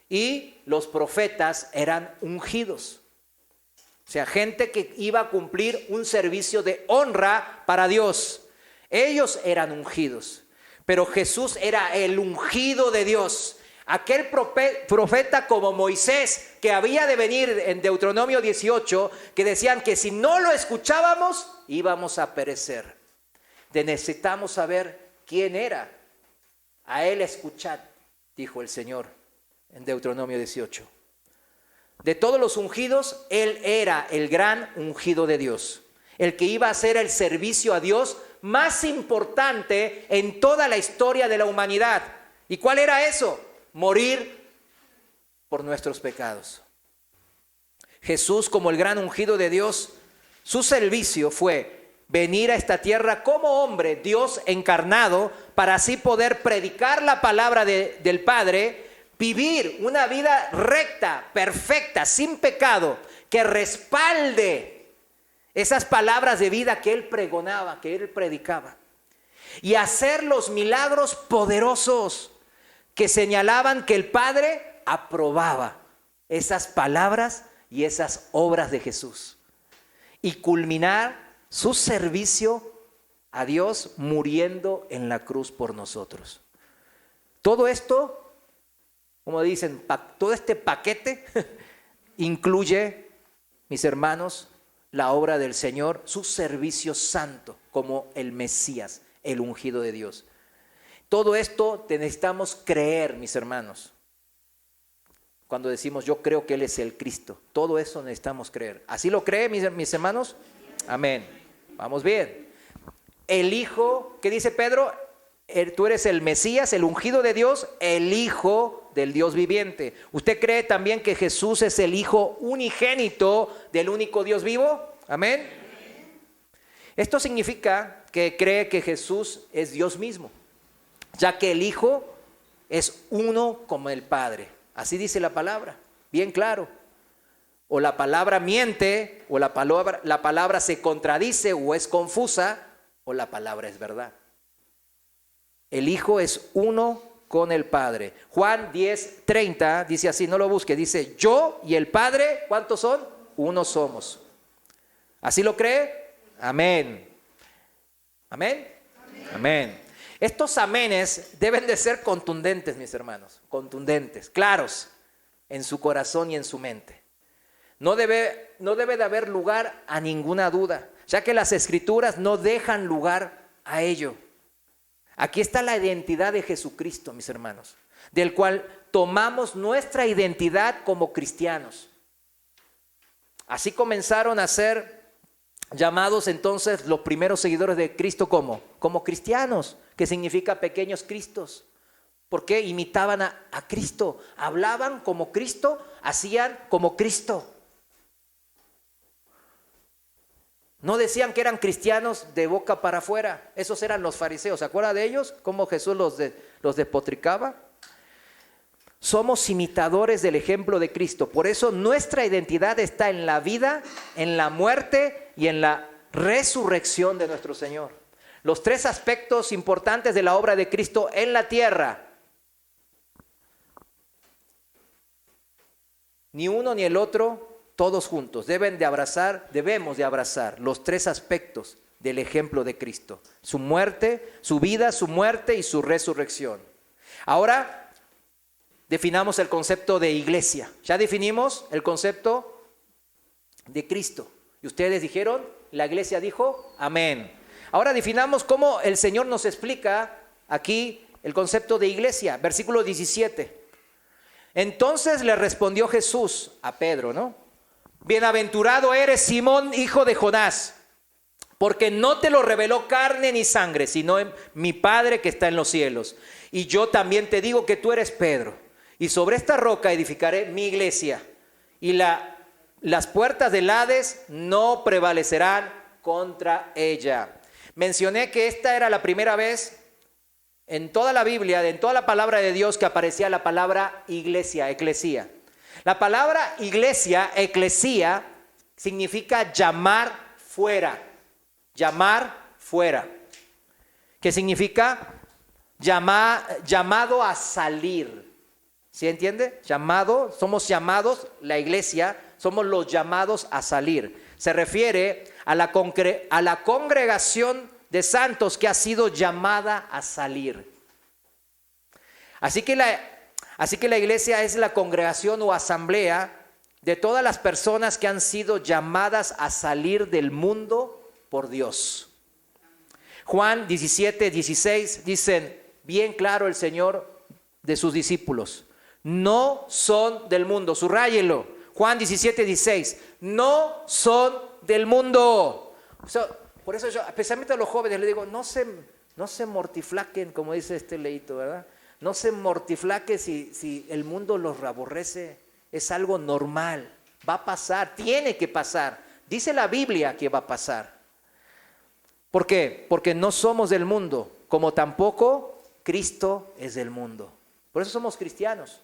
y los profetas eran ungidos. O sea, gente que iba a cumplir un servicio de honra para Dios. Ellos eran ungidos, pero Jesús era el ungido de Dios. Aquel profeta como Moisés, que había de venir en Deuteronomio 18, que decían que si no lo escuchábamos, íbamos a perecer. Necesitamos saber quién era. A él escuchad, dijo el Señor en Deuteronomio 18. De todos los ungidos, él era el gran ungido de Dios, el que iba a hacer el servicio a Dios más importante en toda la historia de la humanidad. ¿Y cuál era eso? Morir por nuestros pecados. Jesús, como el gran ungido de Dios, su servicio fue venir a esta tierra como hombre, Dios encarnado, para así poder predicar la palabra del Padre, vivir una vida recta, perfecta, sin pecado, que respalde esas palabras de vida que Él pregonaba, que Él predicaba. Y hacer los milagros poderosos que señalaban que el Padre aprobaba esas palabras y esas obras de Jesús. Y culminar su servicio a Dios muriendo en la cruz por nosotros. Todo esto, como dicen, todo este paquete incluye, mis hermanos, la obra del Señor, su servicio santo como el Mesías, el ungido de Dios. Todo esto necesitamos creer, mis hermanos. Cuando decimos yo creo que Él es el Cristo, todo eso necesitamos creer. ¿Así lo creen mis hermanos? Amén. Vamos bien. El Hijo, ¿qué dice Pedro? Tú eres el Mesías, el ungido de Dios, el Hijo del Dios viviente. ¿Usted cree también que Jesús es el Hijo unigénito del único Dios vivo? Amén. Esto significa que cree que Jesús es Dios mismo, ya que el Hijo es uno como el Padre. Así dice la palabra, bien claro. O la palabra miente, o la palabra se contradice o es confusa, o la palabra es verdad. El Hijo es uno con el Padre. Juan 10:30 dice así, no lo busque, dice, yo y el Padre, ¿cuántos son? Uno somos. ¿Así lo cree? Amén. ¿Amén? Amén. Amén. Estos amenes deben de ser contundentes, mis hermanos, contundentes, claros en su corazón y en su mente. No debe de haber lugar a ninguna duda, ya que las Escrituras no dejan lugar a ello. Aquí está la identidad de Jesucristo, mis hermanos, del cual tomamos nuestra identidad como cristianos. Así comenzaron a ser llamados entonces los primeros seguidores de Cristo como cristianos, que significa pequeños Cristos. Porque imitaban a Cristo, hablaban como Cristo, hacían como Cristo. No decían que eran cristianos de boca para afuera. Esos eran los fariseos. ¿Se acuerda de ellos? ¿Cómo Jesús los despotricaba? Somos imitadores del ejemplo de Cristo. Por eso nuestra identidad está en la vida, en la muerte y en la resurrección de nuestro Señor. Los tres aspectos importantes de la obra de Cristo en la tierra. Ni uno ni el otro, todos juntos, debemos de abrazar los tres aspectos del ejemplo de Cristo. Su muerte, su vida, su muerte y su resurrección. Ahora, definamos el concepto de iglesia. Ya definimos el concepto de Cristo. Y ustedes dijeron, la iglesia dijo, amén. Ahora definamos cómo el Señor nos explica aquí el concepto de iglesia. Versículo 17. Entonces le respondió Jesús a Pedro, ¿no? Bienaventurado eres, Simón, hijo de Jonás, porque no te lo reveló carne ni sangre, sino mi Padre que está en los cielos. Y yo también te digo que tú eres Pedro, y sobre esta roca edificaré mi iglesia, y las puertas del Hades no prevalecerán contra ella. Mencioné que esta era la primera vez en toda la Biblia, en toda la palabra de Dios, que aparecía la palabra iglesia, eclesía. La palabra iglesia, eclesía, significa llamar fuera. Llamar fuera. ¿Qué significa? Llamado a salir. ¿Sí entiende? Somos llamados, la iglesia, somos los llamados a salir. Se refiere a la congregación de santos que ha sido llamada a salir. Así que la iglesia es la congregación o asamblea de todas las personas que han sido llamadas a salir del mundo por Dios. Juan 17:16 dicen bien claro el Señor de sus discípulos. No son del mundo, subrayelo. Juan 17:16, no son del mundo. O sea, por eso yo, especialmente a los jóvenes, les digo, no se mortiflaquen, como dice este leíto, ¿verdad? No se mortiflaquen si el mundo los aborrece. Es algo normal, va a pasar, tiene que pasar. Dice la Biblia que va a pasar. ¿Por qué? Porque no somos del mundo, como tampoco Cristo es del mundo. Por eso somos cristianos.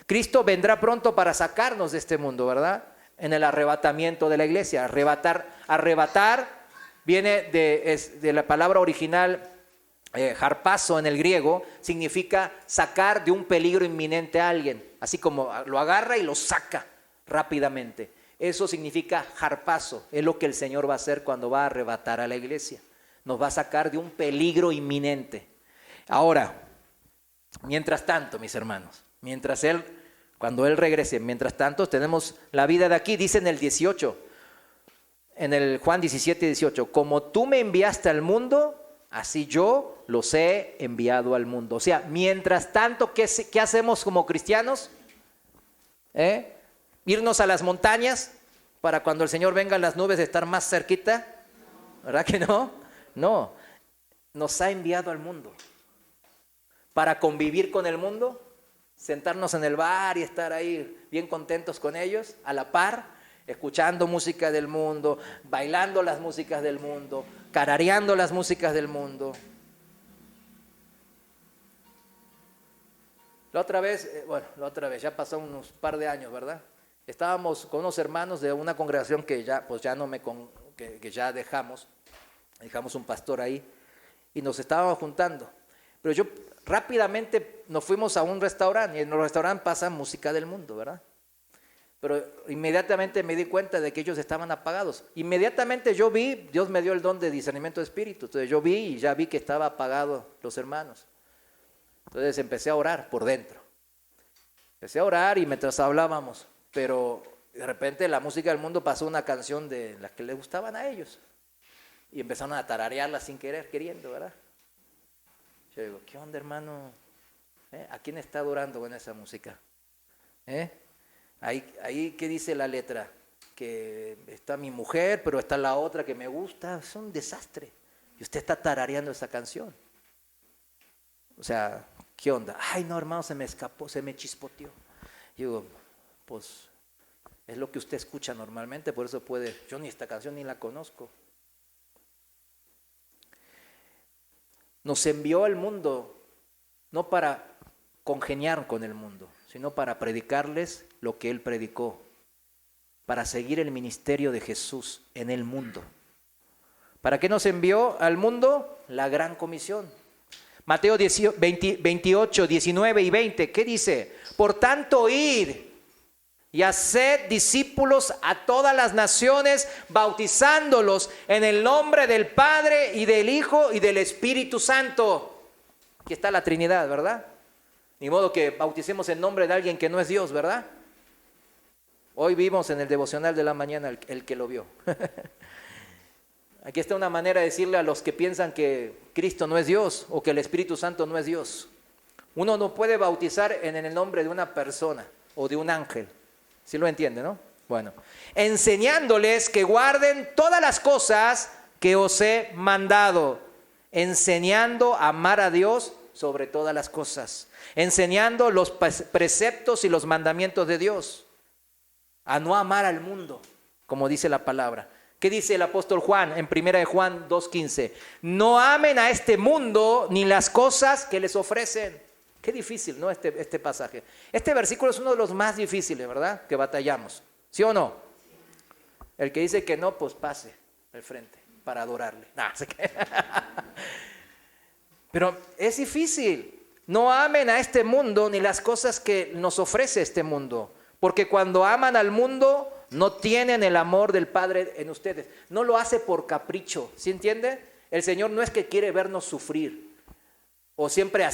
Cristo vendrá pronto para sacarnos de este mundo, ¿verdad? En el arrebatamiento de la iglesia. Arrebatar viene de la palabra original harpazo en el griego, significa sacar de un peligro inminente a alguien. Así como lo agarra y lo saca rápidamente. Eso significa harpazo. Es lo que el Señor va a hacer cuando va a arrebatar a la iglesia. Nos va a sacar de un peligro inminente. Ahora, mientras tanto, mis hermanos, cuando Él regrese, mientras tanto tenemos la vida de aquí, dice en el 18, en el Juan 17:18, como tú me enviaste al mundo, así yo los he enviado al mundo. O sea, mientras tanto, ¿qué hacemos como cristianos? ¿Irnos a las montañas para cuando el Señor venga en las nubes estar más cerquita? ¿Verdad que no? No, nos ha enviado al mundo. Para convivir con el mundo, sentarnos en el bar y estar ahí bien contentos con ellos, a la par, escuchando música del mundo, bailando las músicas del mundo, carareando las músicas del mundo. La otra vez, ya pasó unos par de años, ¿verdad? Estábamos con unos hermanos de una congregación que ya dejamos un pastor ahí, y nos estábamos juntando. Pero yo rápidamente nos fuimos a un restaurante y en el restaurante pasa música del mundo, ¿verdad? Pero inmediatamente me di cuenta de que ellos estaban apagados. Inmediatamente yo vi, Dios me dio el don de discernimiento de espíritu. Entonces yo vi y ya vi que estaba apagado los hermanos. Entonces empecé a orar por dentro. Empecé a orar y mientras hablábamos, pero de repente la música del mundo pasó una canción de las que les gustaban a ellos. Y empezaron a tararearla sin querer, queriendo, ¿verdad? Yo digo, ¿qué onda, hermano? ¿A quién está adorando con esa música? Ahí, ¿qué dice la letra? Que está mi mujer, pero está la otra que me gusta. Es un desastre. Y usted está tarareando esa canción. O sea, ¿qué onda? Ay, no, hermano, se me escapó, se me chispoteó. Digo, pues es lo que usted escucha normalmente, por eso puede. Yo ni esta canción ni la conozco. Nos envió al mundo no para congeniar con el mundo, sino para predicarles lo que Él predicó, para seguir el ministerio de Jesús en el mundo. ¿Para qué nos envió al mundo? La gran comisión. Mateo 28, 19 y 20, ¿qué dice? Por tanto, id y haced discípulos a todas las naciones, bautizándolos en el nombre del Padre y del Hijo y del Espíritu Santo. Aquí está la Trinidad, ¿verdad? Ni modo que bauticemos en nombre de alguien que no es Dios, ¿verdad? Hoy vimos en el devocional de la mañana el que lo vio. Aquí está una manera de decirle a los que piensan que Cristo no es Dios o que el Espíritu Santo no es Dios. Uno no puede bautizar en el nombre de una persona o de un ángel. ¿Sí lo entiende, no? Bueno, enseñándoles que guarden todas las cosas que os he mandado, enseñando a amar a Dios sobre todas las cosas, enseñando los preceptos y los mandamientos de Dios, a no amar al mundo, como dice la palabra. ¿Qué dice el apóstol Juan en 1 de Juan 2:15? No amen a este mundo ni las cosas que les ofrecen. Qué difícil, ¿no? Este pasaje. Este versículo es uno de los más difíciles, ¿verdad? Que batallamos. ¿Sí o no? El que dice que no, pues pase al frente para adorarle. Pero es difícil. No amen a este mundo ni las cosas que nos ofrece este mundo. Porque cuando aman al mundo, no tienen el amor del Padre en ustedes. No lo hace por capricho. ¿Sí entiende? El Señor no es que quiere vernos sufrir o siempre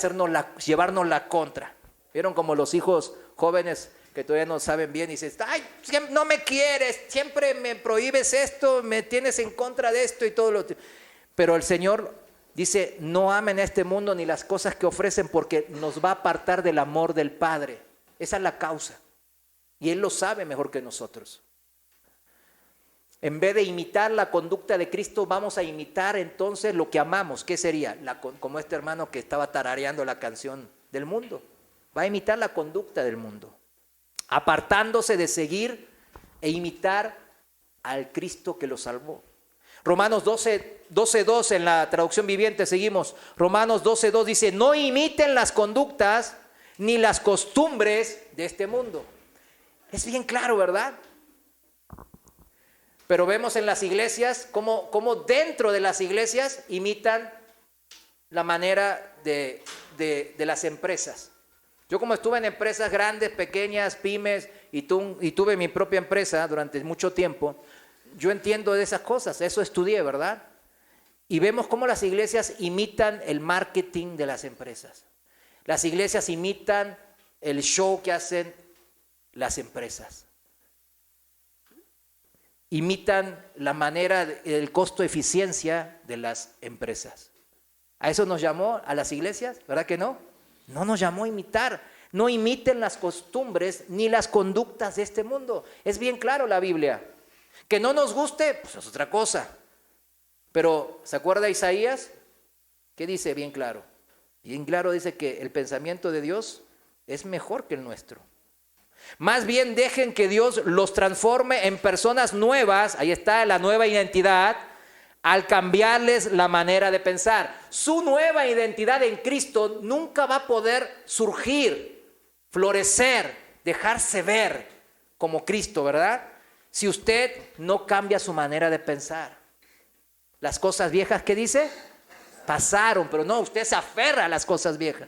llevarnos la contra. ¿Vieron como los hijos jóvenes que todavía no saben bien y dicen, ay, no me quieres, siempre me prohíbes esto, me tienes en contra de esto y todo lo... Pero el Señor dice, no amen a este mundo ni las cosas que ofrecen porque nos va a apartar del amor del Padre. Esa es la causa. Y Él lo sabe mejor que nosotros. En vez de imitar la conducta de Cristo, vamos a imitar entonces lo que amamos. ¿Qué sería? Como este hermano que estaba tarareando la canción del mundo. Va a imitar la conducta del mundo, apartándose de seguir e imitar al Cristo que lo salvó. Romanos 12:2 en la traducción viviente, seguimos. Romanos 12:2 dice, no imiten las conductas ni las costumbres de este mundo. Es bien claro, ¿verdad? Pero vemos en las iglesias cómo dentro de las iglesias imitan la manera de las empresas. Yo como estuve en empresas grandes, pequeñas, pymes y tuve mi propia empresa durante mucho tiempo, yo entiendo de esas cosas, eso estudié, ¿verdad? Y vemos cómo las iglesias imitan el marketing de las empresas. Las iglesias imitan el show que hacen las empresas. Imitan la manera, el costo-eficiencia de las empresas. ¿A eso nos llamó a las iglesias? ¿Verdad que no? No nos llamó a imitar. No imiten las costumbres ni las conductas de este mundo. Es bien claro la Biblia. Que no nos guste, pues es otra cosa. Pero, ¿se acuerda Isaías? ¿Qué dice bien claro? Bien claro dice que el pensamiento de Dios es mejor que el nuestro. Más bien dejen que Dios los transforme en personas nuevas, ahí está la nueva identidad, al cambiarles la manera de pensar. Su nueva identidad en Cristo nunca va a poder surgir, florecer, dejarse ver como Cristo, ¿verdad? Si usted no cambia su manera de pensar. Las cosas viejas, ¿qué dice? pasaron, pero no, usted se aferra a las cosas viejas.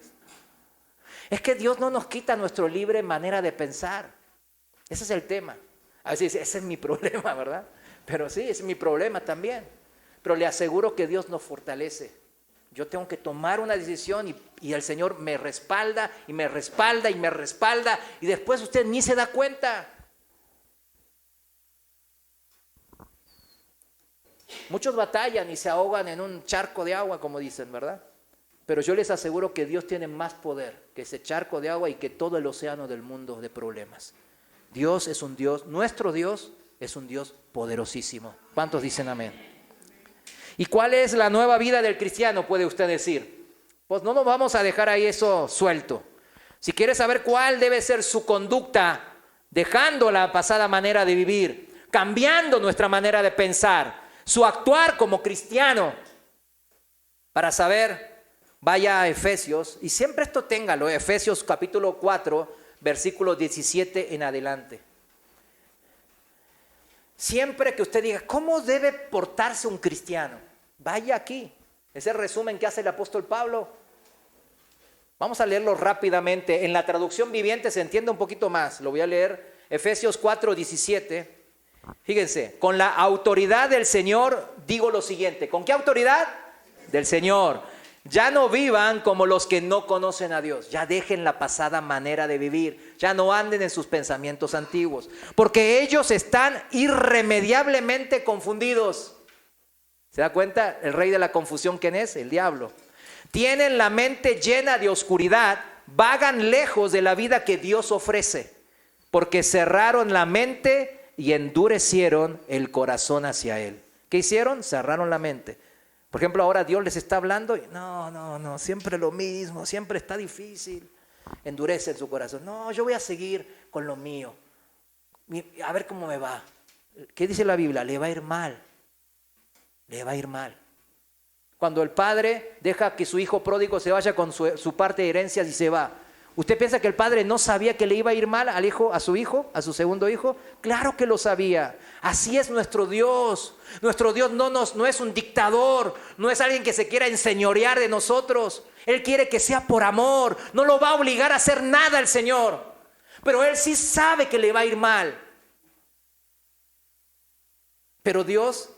Es que Dios no nos quita nuestra libre manera de pensar. Ese es el tema. A veces ese es mi problema, ¿verdad? Pero sí, es mi problema también. Pero le aseguro que Dios nos fortalece. Yo tengo que tomar una decisión y el Señor me respalda y me respalda y me respalda y después usted ni se da cuenta. Muchos batallan y se ahogan en un charco de agua, como dicen, ¿verdad? Pero yo les aseguro que Dios tiene más poder que ese charco de agua y que todo el océano del mundo de problemas. Dios es un Dios, nuestro Dios es un Dios poderosísimo. ¿Cuántos dicen amén? ¿Y cuál es la nueva vida del cristiano? Puede usted decir. Pues no nos vamos a dejar ahí eso suelto. Si quiere saber cuál debe ser su conducta, dejando la pasada manera de vivir, cambiando nuestra manera de pensar, su actuar como cristiano, para saber, vaya a Efesios, y siempre esto téngalo, Efesios capítulo 4, versículo 17 en adelante. Siempre que usted diga, ¿cómo debe portarse un cristiano? Vaya aquí. Ese resumen que hace el apóstol Pablo. Vamos a leerlo rápidamente. En la traducción viviente se entiende un poquito más. Lo voy a leer. Efesios 4, 17. Fíjense, con la autoridad del Señor digo lo siguiente. ¿Con qué autoridad? Del Señor. Ya no vivan como los que no conocen a Dios. Ya dejen la pasada manera de vivir. Ya no anden en sus pensamientos antiguos. Porque ellos están irremediablemente confundidos. ¿Se da cuenta? El rey de la confusión, ¿quién es? El diablo. Tienen la mente llena de oscuridad. Vagan lejos de la vida que Dios ofrece. Porque cerraron la mente y endurecieron el corazón hacia Él. ¿Qué hicieron? Cerraron la mente. Por ejemplo, ahora Dios les está hablando y no, siempre lo mismo, siempre está difícil. Endurece su corazón. No, yo voy a seguir con lo mío. A ver cómo me va. ¿Qué dice la Biblia? Le va a ir mal. Le va a ir mal. Cuando el padre deja que su hijo pródigo se vaya con su parte de herencias y se va. ¿Usted piensa que el padre no sabía que le iba a ir mal al hijo, a su segundo hijo? Claro que lo sabía. Así es nuestro Dios. Nuestro Dios no es un dictador, no es alguien que se quiera enseñorear de nosotros. Él quiere que sea por amor. No lo va a obligar a hacer nada el Señor. Pero Él sí sabe que le va a ir mal. Pero Dios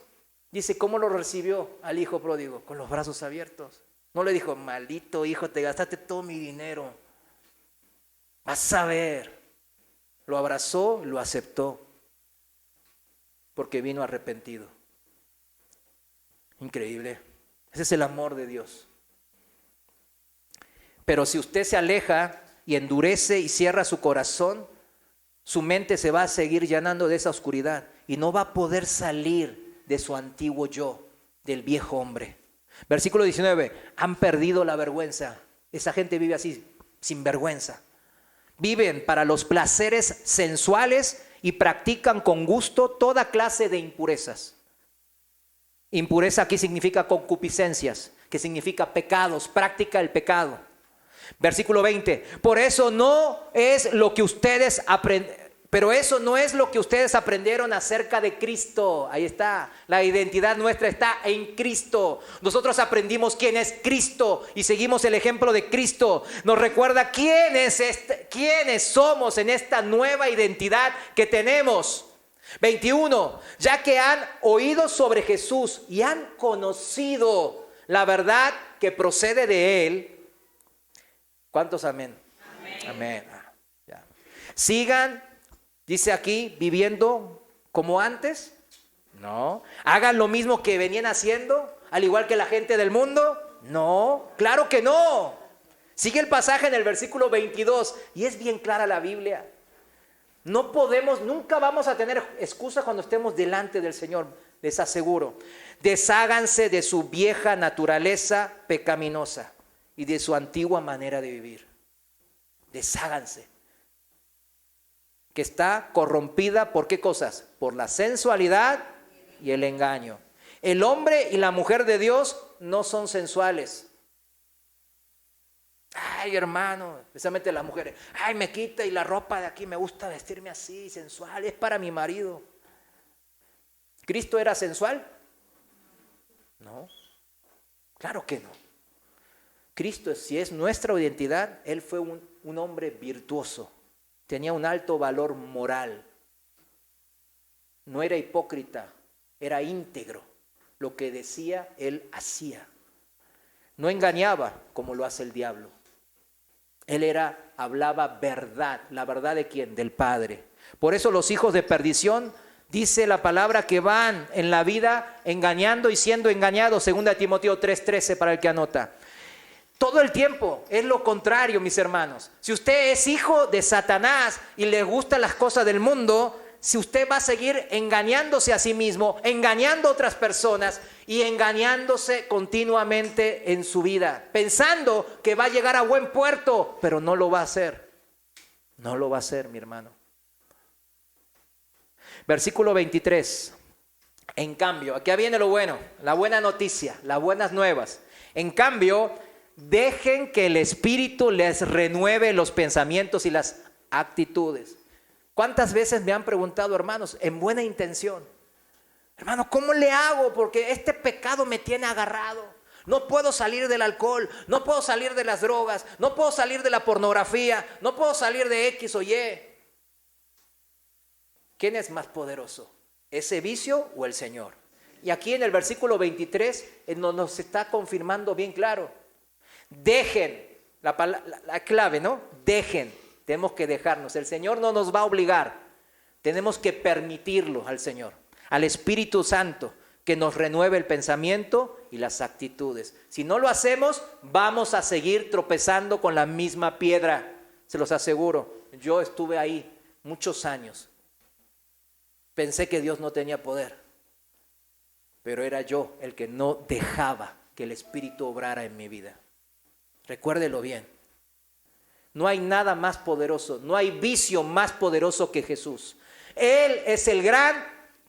dice, ¿cómo lo recibió al hijo pródigo? Con los brazos abiertos. No le dijo, maldito hijo, te gastaste todo mi dinero. Vas a ver. Lo abrazó, lo aceptó. Porque vino arrepentido. Increíble. Ese es el amor de Dios. Pero si usted se aleja y endurece y cierra su corazón, su mente se va a seguir llenando de esa oscuridad y no va a poder salir de su antiguo yo, del viejo hombre. Versículo 19. Han perdido la vergüenza. Esa gente vive así, sin vergüenza. Viven para los placeres sensuales y practican con gusto toda clase de impurezas. Impureza aquí significa concupiscencias, que significa pecados, práctica del pecado. Versículo 20. Por eso no es lo que ustedes pero eso no es lo que ustedes aprendieron acerca de Cristo. Ahí está, la identidad nuestra está en Cristo. Nosotros aprendimos quién es Cristo y seguimos el ejemplo de Cristo. Nos recuerda quiénes somos en esta nueva identidad que tenemos. 21. Ya que han oído sobre Jesús y han conocido la verdad que procede de Él. ¿Cuántos amén? Amén. Ya. Sigan, dice aquí, viviendo como antes. No. Hagan lo mismo que venían haciendo, al igual que la gente del mundo. No, claro que no. Sigue el pasaje en el versículo 22 y es bien clara la Biblia. No podemos, nunca vamos a tener excusa cuando estemos delante del Señor, les aseguro. Desháganse de su vieja naturaleza pecaminosa y de su antigua manera de vivir. Desháganse. Que está corrompida ¿por qué cosas? Por la sensualidad y el engaño. El hombre y la mujer de Dios no son sensuales. Ay, hermano, especialmente las mujeres. Ay, me quita y la ropa de aquí, me gusta vestirme así, sensual, es para mi marido. ¿Cristo era sensual? No. Claro que no. Cristo, si es nuestra identidad, Él fue un hombre virtuoso. Tenía un alto valor moral. No era hipócrita, era íntegro. Lo que decía, Él hacía. No engañaba como lo hace el diablo. Él hablaba verdad. ¿La verdad de quién? Del Padre. Por eso los hijos de perdición, dice la palabra, que van en la vida engañando y siendo engañados, 2 Timoteo 3:13 para el que anota. Todo el tiempo es lo contrario, mis hermanos. Si usted es hijo de Satanás y le gustan las cosas del mundo, si usted va a seguir engañándose a sí mismo, engañando a otras personas y engañándose continuamente en su vida, pensando que va a llegar a buen puerto, pero no lo va a hacer. No lo va a hacer, mi hermano. Versículo 23. En cambio, aquí viene lo bueno, la buena noticia, las buenas nuevas. En cambio, dejen que el Espíritu les renueve los pensamientos y las actitudes. ¿Cuántas veces me han preguntado, hermanos, en buena intención? Hermano, ¿cómo le hago? Porque este pecado me tiene agarrado. No puedo salir del alcohol, no puedo salir de las drogas, no puedo salir de la pornografía, no puedo salir de X o Y. ¿Quién es más poderoso? ¿Ese vicio o el Señor? Y aquí en el versículo 23 nos está confirmando bien claro. Dejen, la clave, ¿no? Dejen. Tenemos que dejarnos. El Señor no nos va a obligar. Tenemos que permitirlo al Señor, al Espíritu Santo, que nos renueve el pensamiento y las actitudes. Si no lo hacemos, vamos a seguir tropezando con la misma piedra. Se los aseguro. Yo estuve ahí muchos años. Pensé que Dios no tenía poder, pero era yo el que no dejaba que el Espíritu obrara en mi vida. Recuérdelo bien. No hay nada más poderoso, no hay vicio más poderoso que Jesús. Él es el gran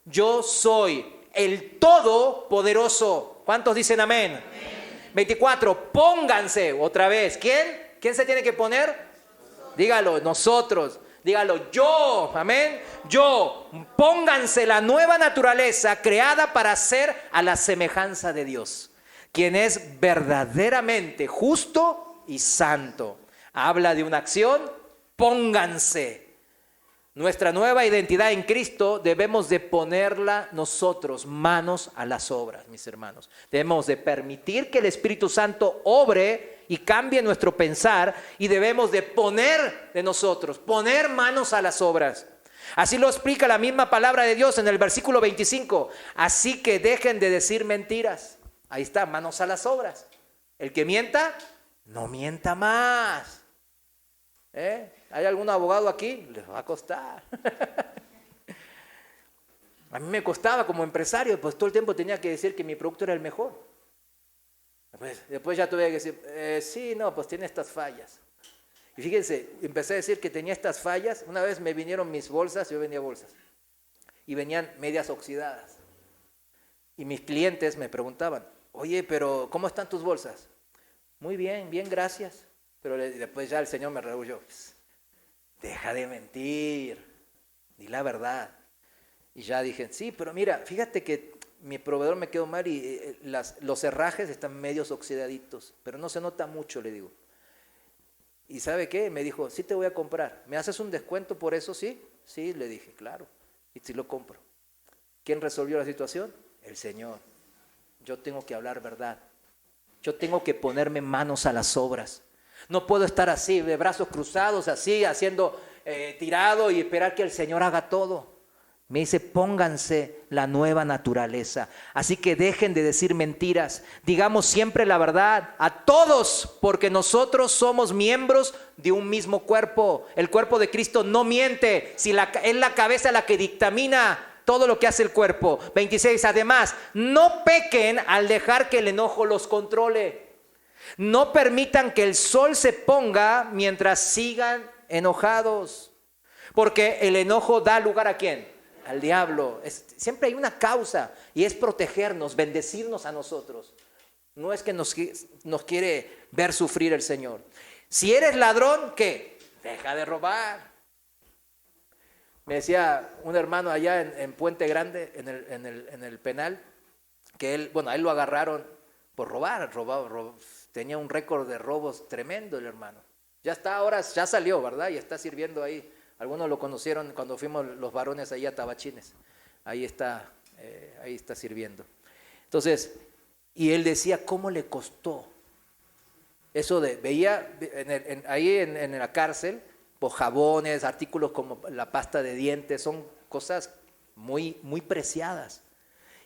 yo soy, el todopoderoso. ¿Cuántos dicen amén? Amén. 24, pónganse otra vez. ¿Quién? ¿Quién se tiene que poner? Nosotros. Dígalo, nosotros. Dígalo, yo, amén, yo. Pónganse la nueva naturaleza creada para ser a la semejanza de Dios, quien es verdaderamente justo y santo. Habla de una acción, pónganse. Nuestra nueva identidad en Cristo debemos de ponerla nosotros, manos a las obras, mis hermanos. Debemos de permitir que el Espíritu Santo obre y cambie nuestro pensar y debemos de poner de nosotros, poner manos a las obras. Así lo explica la misma palabra de Dios en el versículo 25. Así que dejen de decir mentiras. Ahí está, manos a las obras. El que mienta, no mienta más. ¿Hay algún abogado aquí? Les va a costar. A mí me costaba como empresario, pues todo el tiempo tenía que decir que mi producto era el mejor. Después ya tuve que decir, sí, no, pues tiene estas fallas. Y fíjense, empecé a decir que tenía estas fallas. Una vez me vinieron mis bolsas, yo vendía bolsas, y venían medias oxidadas. Y mis clientes me preguntaban, oye, pero ¿cómo están tus bolsas? Muy bien, bien, gracias. Pero después ya el Señor me rehuyó. Deja de mentir, di la verdad. Y ya dije, sí, pero mira, fíjate que mi proveedor me quedó mal y los herrajes están medios oxidaditos, pero no se nota mucho, le digo. ¿Y sabe qué? Me dijo, sí te voy a comprar. ¿Me haces un descuento por eso, sí? Sí, le dije, claro. Y sí lo compro. ¿Quién resolvió la situación? El Señor. Yo tengo que hablar verdad. Yo tengo que ponerme manos a las obras. No puedo estar así, de brazos cruzados, así, haciendo tirado y esperar que el Señor haga todo. Me dice, pónganse la nueva naturaleza. Así que dejen de decir mentiras. Digamos siempre la verdad a todos, porque nosotros somos miembros de un mismo cuerpo. El cuerpo de Cristo no miente. Es la cabeza la que dictamina todo lo que hace el cuerpo. 26, además, no pequen al dejar que el enojo los controle. No permitan que el sol se ponga mientras sigan enojados, porque el enojo da lugar ¿a quién? Al diablo. Siempre hay una causa y es protegernos, bendecirnos a nosotros. No es que nos quiere ver sufrir el Señor. Si eres ladrón, ¿qué? Deja de robar. Me decía un hermano allá en Puente Grande, en el penal, que a él lo agarraron por robar, tenía un récord de robos tremendo el hermano. Ya está ahora, ya salió, ¿verdad? Y está sirviendo ahí. Algunos lo conocieron cuando fuimos los varones ahí a Tabachines. Ahí está sirviendo. Entonces, y él decía, ¿cómo le costó? Eso veía ahí en la cárcel, pues jabones, artículos como la pasta de dientes, son cosas muy, muy preciadas.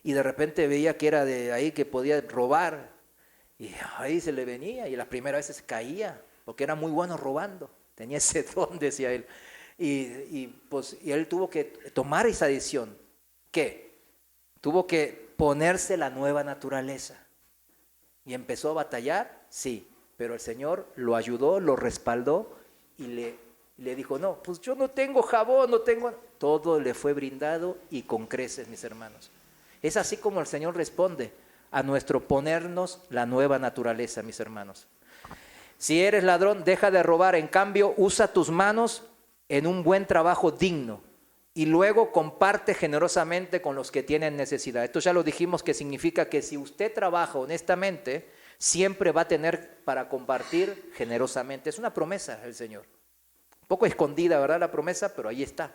Y de repente veía que era de ahí que podía robar. Y ahí se le venía y las primeras veces caía, porque era muy bueno robando. Tenía ese don, decía él. Y él tuvo que tomar esa decisión. ¿Qué? Tuvo que ponerse la nueva naturaleza. ¿Y empezó a batallar? Sí. Pero el Señor lo ayudó, lo respaldó y le dijo, no, pues yo no tengo jabón, no tengo... Todo le fue brindado y con creces, mis hermanos. Es así como el Señor responde a nuestro ponernos la nueva naturaleza, mis hermanos. Si eres ladrón, deja de robar. En cambio, usa tus manos en un buen trabajo digno y luego comparte generosamente con los que tienen necesidad. Esto ya lo dijimos, que significa que si usted trabaja honestamente, siempre va a tener para compartir generosamente. Es una promesa del Señor. Un poco escondida, ¿verdad? La promesa, pero ahí está.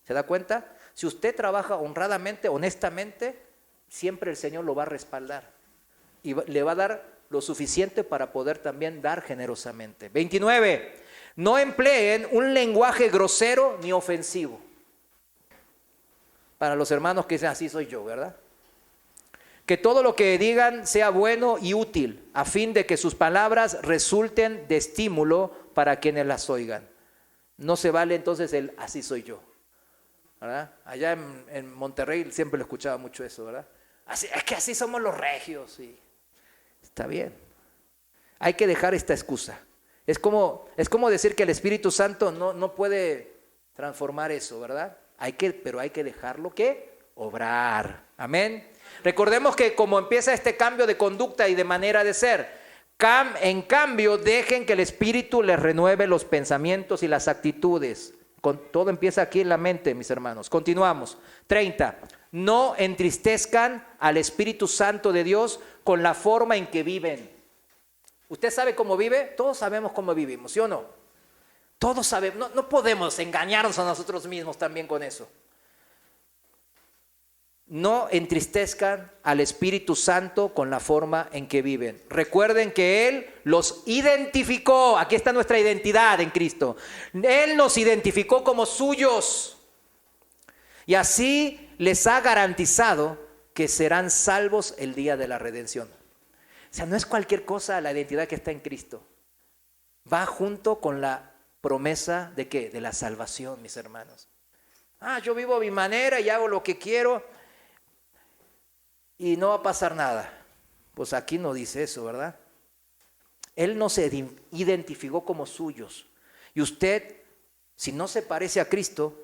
¿Se da cuenta? Si usted trabaja honradamente, honestamente, siempre el Señor lo va a respaldar. Y le va a dar lo suficiente para poder también dar generosamente. 29. No empleen un lenguaje grosero ni ofensivo. Para los hermanos que dicen, así soy yo, ¿verdad? Que todo lo que digan sea bueno y útil, a fin de que sus palabras resulten de estímulo para quienes las oigan. No se vale entonces el así soy yo, ¿verdad? Allá en Monterrey siempre lo escuchaba mucho eso, ¿verdad? Es que así somos los regios. Y está bien. Hay que dejar esta excusa. Es como decir que el Espíritu Santo no puede transformar eso, ¿verdad? Pero hay que dejarlo que obrar. Amén. Recordemos que como empieza este cambio de conducta y de manera de ser, en cambio dejen que el Espíritu les renueve los pensamientos y las actitudes. Todo empieza aquí en la mente, mis hermanos. Continuamos. 30. No entristezcan al Espíritu Santo de Dios con la forma en que viven. ¿Usted sabe cómo vive? Todos sabemos cómo vivimos, ¿sí o no? Todos sabemos. No podemos engañarnos a nosotros mismos también con eso. No entristezcan al Espíritu Santo con la forma en que viven. Recuerden que Él los identificó. Aquí está nuestra identidad en Cristo. Él nos identificó como suyos. Y así les ha garantizado que serán salvos el día de la redención. O sea, no es cualquier cosa la identidad que está en Cristo. Va junto con la promesa de ¿qué? De la salvación, mis hermanos. Yo vivo a mi manera y hago lo que quiero y no va a pasar nada. Pues aquí no dice eso, ¿verdad? Él nos identificó como suyos. Y usted, si no se parece a Cristo,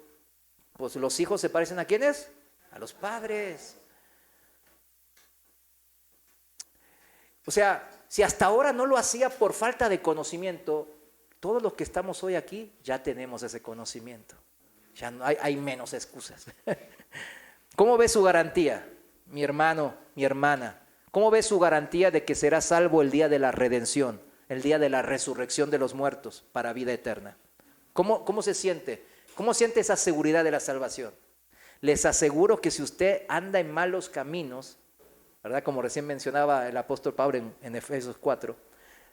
pues los hijos se parecen ¿a quiénes? A los padres. O sea, si hasta ahora no lo hacía por falta de conocimiento, todos los que estamos hoy aquí ya tenemos ese conocimiento. Ya no hay menos excusas. ¿Cómo ve su garantía, mi hermano, mi hermana? ¿Cómo ve su garantía de que será salvo el día de la redención, el día de la resurrección de los muertos para vida eterna? ¿Cómo se siente? ¿Cómo siente esa seguridad de la salvación? Les aseguro que si usted anda en malos caminos, ¿verdad? Como recién mencionaba el apóstol Pablo en Efesios 4,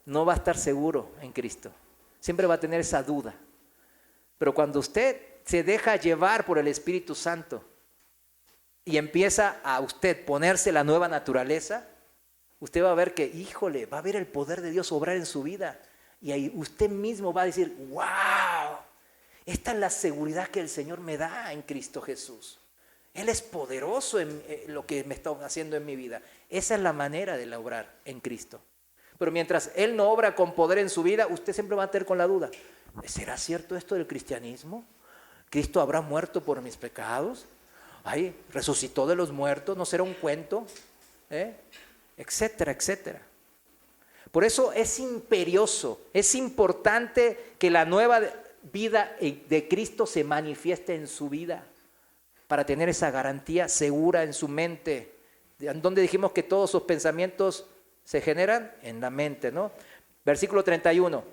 no va a estar seguro en Cristo. Siempre va a tener esa duda. Pero cuando usted se deja llevar por el Espíritu Santo y empieza a usted ponerse la nueva naturaleza, usted va a ver que, híjole, va a ver el poder de Dios obrar en su vida. Y ahí usted mismo va a decir, wow, esta es la seguridad que el Señor me da en Cristo Jesús. Él es poderoso en lo que me está haciendo en mi vida. Esa es la manera de obrar en Cristo. Pero mientras Él no obra con poder en su vida, usted siempre va a tener con la duda. ¿Será cierto esto del cristianismo? ¿Cristo habrá muerto por mis pecados? Ay, resucitó de los muertos, ¿no será un cuento? Etcétera, etcétera. Por eso es imperioso, es importante que la nueva vida de Cristo se manifieste en su vida para tener esa garantía segura en su mente, donde dijimos que todos sus pensamientos se generan en la mente, ¿no? Versículo 31.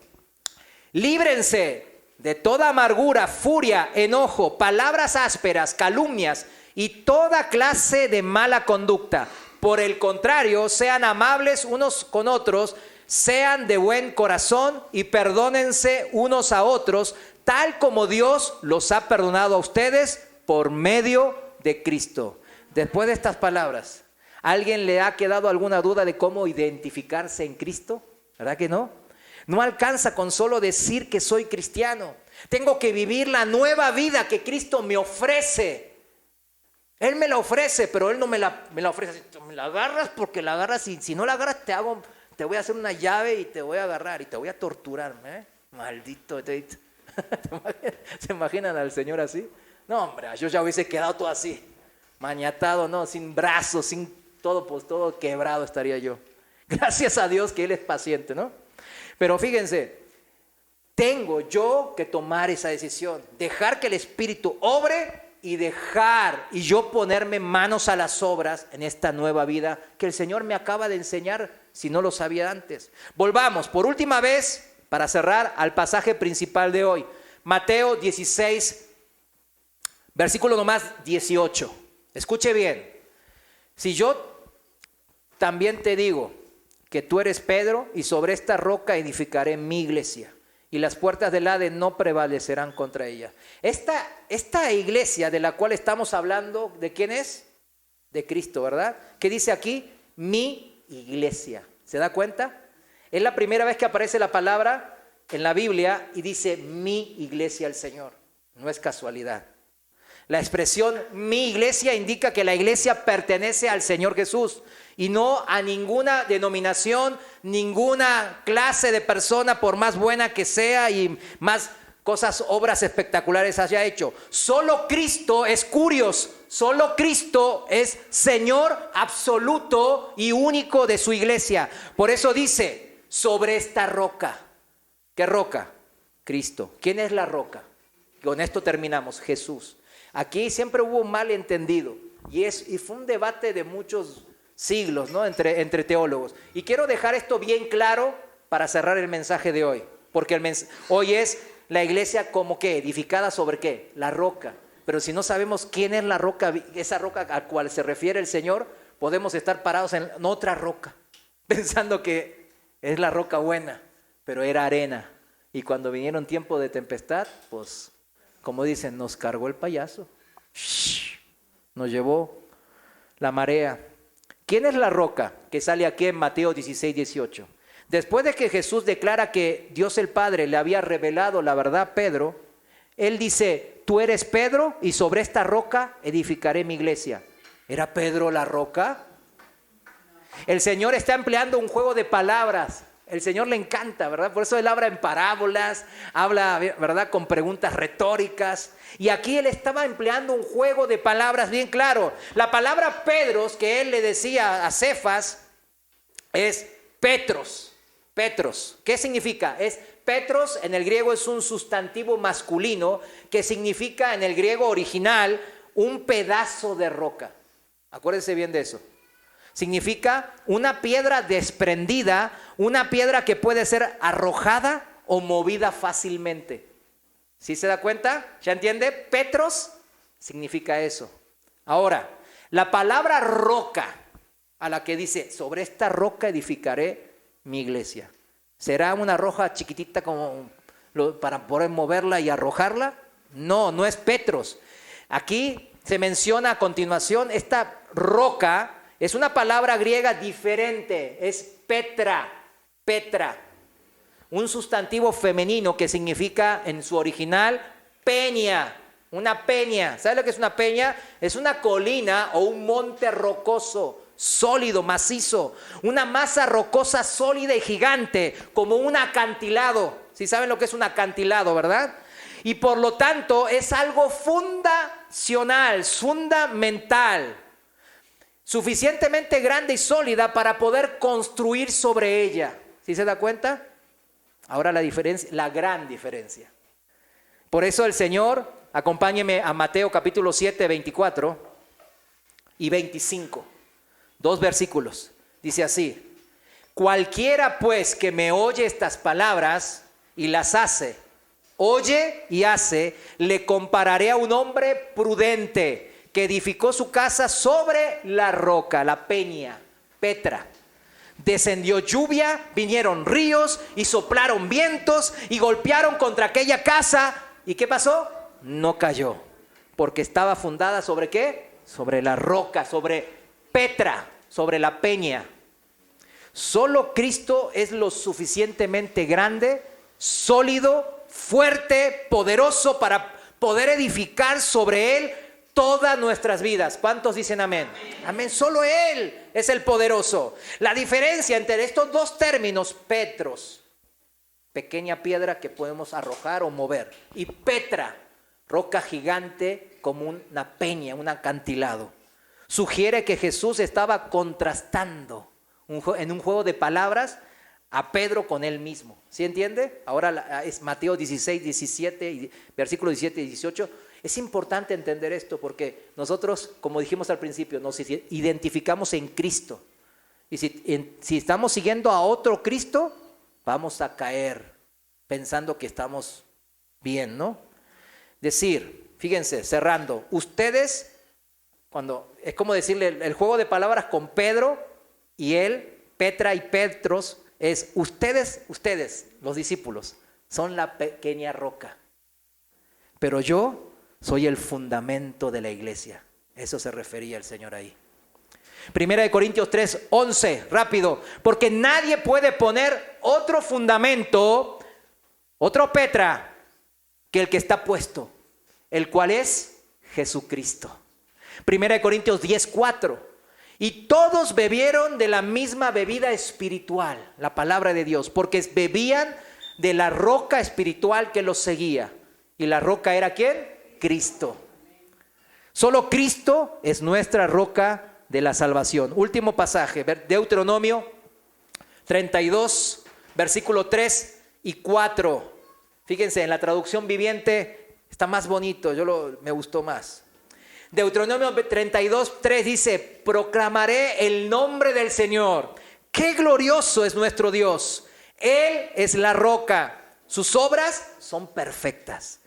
Líbrense de toda amargura, furia, enojo, palabras ásperas, calumnias y toda clase de mala conducta. Por el contrario, sean amables unos con otros, sean de buen corazón y perdónense unos a otros, tal como Dios los ha perdonado a ustedes por medio de Cristo. Después de estas palabras, ¿alguien le ha quedado alguna duda de cómo identificarse en Cristo? ¿Verdad que no? No alcanza con solo decir que soy cristiano. Tengo que vivir la nueva vida que Cristo me ofrece. Él me la ofrece, pero Él no me la ofrece. Me la agarras porque la agarras y si no la agarras te voy a hacer una llave y te voy a agarrar y te voy a torturar. Maldito. ¿Se imaginan al Señor así? No, hombre, yo ya hubiese quedado todo así, maniatado, ¿no? Sin brazos, sin todo, pues todo quebrado estaría yo. Gracias a Dios que Él es paciente, ¿no? Pero fíjense, tengo yo que tomar esa decisión, dejar que el Espíritu obre y yo ponerme manos a las obras en esta nueva vida que el Señor me acaba de enseñar si no lo sabía antes. Volvamos por última vez para cerrar al pasaje principal de hoy. Mateo 16, versículo nomás 18. Escuche bien. Si yo también te digo que tú eres Pedro y sobre esta roca edificaré mi iglesia y las puertas del Hades no prevalecerán contra ella. Esta iglesia de la cual estamos hablando, ¿de quién es? De Cristo, ¿verdad? ¿Qué dice aquí? Mi iglesia. ¿Se da cuenta? Es la primera vez que aparece la palabra en la Biblia y dice mi iglesia al Señor. No es casualidad. La expresión mi iglesia indica que la iglesia pertenece al Señor Jesús y no a ninguna denominación, ninguna clase de persona, por más buena que sea y más obras espectaculares haya hecho. Solo Cristo es curios, solo Cristo es Señor absoluto y único de su iglesia. Por eso dice, sobre esta roca. ¿Qué roca? Cristo. ¿Quién es la roca? Con esto terminamos, Jesús. Aquí siempre hubo un malentendido y fue un debate de muchos siglos, ¿no? entre teólogos. Y quiero dejar esto bien claro para cerrar el mensaje de hoy, porque hoy es la iglesia como que edificada sobre ¿qué? La roca. Pero si no sabemos quién es la roca, esa roca a cual se refiere el Señor, podemos estar parados en otra roca, pensando que es la roca buena, pero era arena. Y cuando vinieron tiempos de tempestad, pues como dicen, nos cargó el payaso, nos llevó la marea. ¿Quién es la roca que sale aquí en Mateo 16, 18? Después de que Jesús declara que Dios el Padre le había revelado la verdad a Pedro, Él dice, tú eres Pedro y sobre esta roca edificaré mi iglesia. ¿Era Pedro la roca? El Señor está empleando un juego de palabras. El Señor le encanta, ¿verdad? Por eso Él habla en parábolas, habla, ¿verdad?, con preguntas retóricas. Y aquí Él estaba empleando un juego de palabras bien claro. La palabra Pedros que Él le decía a Cefas es Petros. Petros. ¿Qué significa? Petros en el griego es un sustantivo masculino que significa en el griego original un pedazo de roca. Acuérdense bien de eso. Significa una piedra desprendida, una piedra que puede ser arrojada o movida fácilmente. ¿Sí se da cuenta? ¿Ya entiende? Petros significa eso. Ahora, la palabra roca, a la que dice, sobre esta roca edificaré mi iglesia. ¿Será una roca chiquitita como para poder moverla y arrojarla? No, no es Petros. Aquí se menciona a continuación esta roca. Es una palabra griega diferente, es Petra, Petra, un sustantivo femenino que significa en su original peña, una peña. ¿Sabe lo que es una peña? Es una colina o un monte rocoso, sólido, macizo, una masa rocosa sólida y gigante, como un acantilado. ¿Sí saben lo que es un acantilado, verdad? Y por lo tanto es algo fundacional, fundamental, suficientemente grande y sólida para poder construir sobre ella. ¿Sí se da cuenta? Ahora la diferencia, la gran diferencia. Por eso el Señor, acompáñeme a Mateo capítulo 7, 24 y 25. 2 versículos. Dice así: Cualquiera pues que me oye estas palabras y las hace, oye y hace, le compararé a un hombre prudente que edificó su casa sobre la roca, la peña, Petra. Descendió lluvia, vinieron ríos y soplaron vientos y golpearon contra aquella casa. ¿Y qué pasó? No cayó, porque estaba fundada ¿sobre qué? Sobre la roca, sobre Petra, sobre la peña. Solo Cristo es lo suficientemente grande, sólido, fuerte, poderoso para poder edificar sobre Él todas nuestras vidas. ¿Cuántos dicen amén? Amén. Solo Él es el poderoso. La diferencia entre estos dos términos, Petros, pequeña piedra que podemos arrojar o mover, y Petra, roca gigante como una peña, un acantilado, sugiere que Jesús estaba contrastando en un juego de palabras a Pedro con él mismo. ¿Sí entiende? Ahora es Mateo 16, 17, versículos 17 y 18. Es importante entender esto porque nosotros, como dijimos al principio, nos identificamos en Cristo. Y si estamos siguiendo a otro Cristo, vamos a caer pensando que estamos bien, ¿no? Decir, fíjense, cerrando, ustedes, es como decirle el juego de palabras con Pedro y él, Petra y Petros, es ustedes, los discípulos, son la pequeña roca. Pero yo soy el fundamento de la iglesia. Eso se refería el Señor ahí. Primera de Corintios 3, 11, rápido. Porque nadie puede poner otro fundamento, otro Petra, que el que está puesto, el cual es Jesucristo. Primera de Corintios 10, 4. Y todos bebieron de la misma bebida espiritual, la palabra de Dios, porque bebían de la roca espiritual que los seguía. ¿Y la roca era quién? Cristo. Solo Cristo es nuestra roca de la salvación. Último pasaje, Deuteronomio 32, versículo 3 y 4. Fíjense, en la traducción viviente está más bonito, me gustó más. Deuteronomio 32, 3 dice, proclamaré el nombre del Señor. Qué glorioso es nuestro Dios. Él es la roca. Sus obras son perfectas.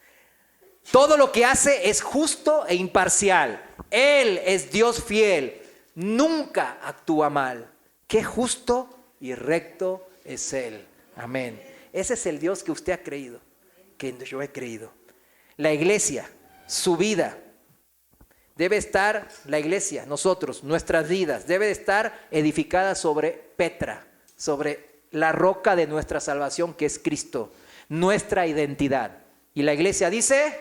Todo lo que hace es justo e imparcial. Él es Dios fiel. Nunca actúa mal. Qué justo y recto es Él. Amén. Ese es el Dios que usted ha creído, que yo he creído. La iglesia, su vida, debe estar, la iglesia, nosotros, nuestras vidas, debe de estar edificada sobre Petra, sobre la roca de nuestra salvación que es Cristo, nuestra identidad. Y la iglesia dice,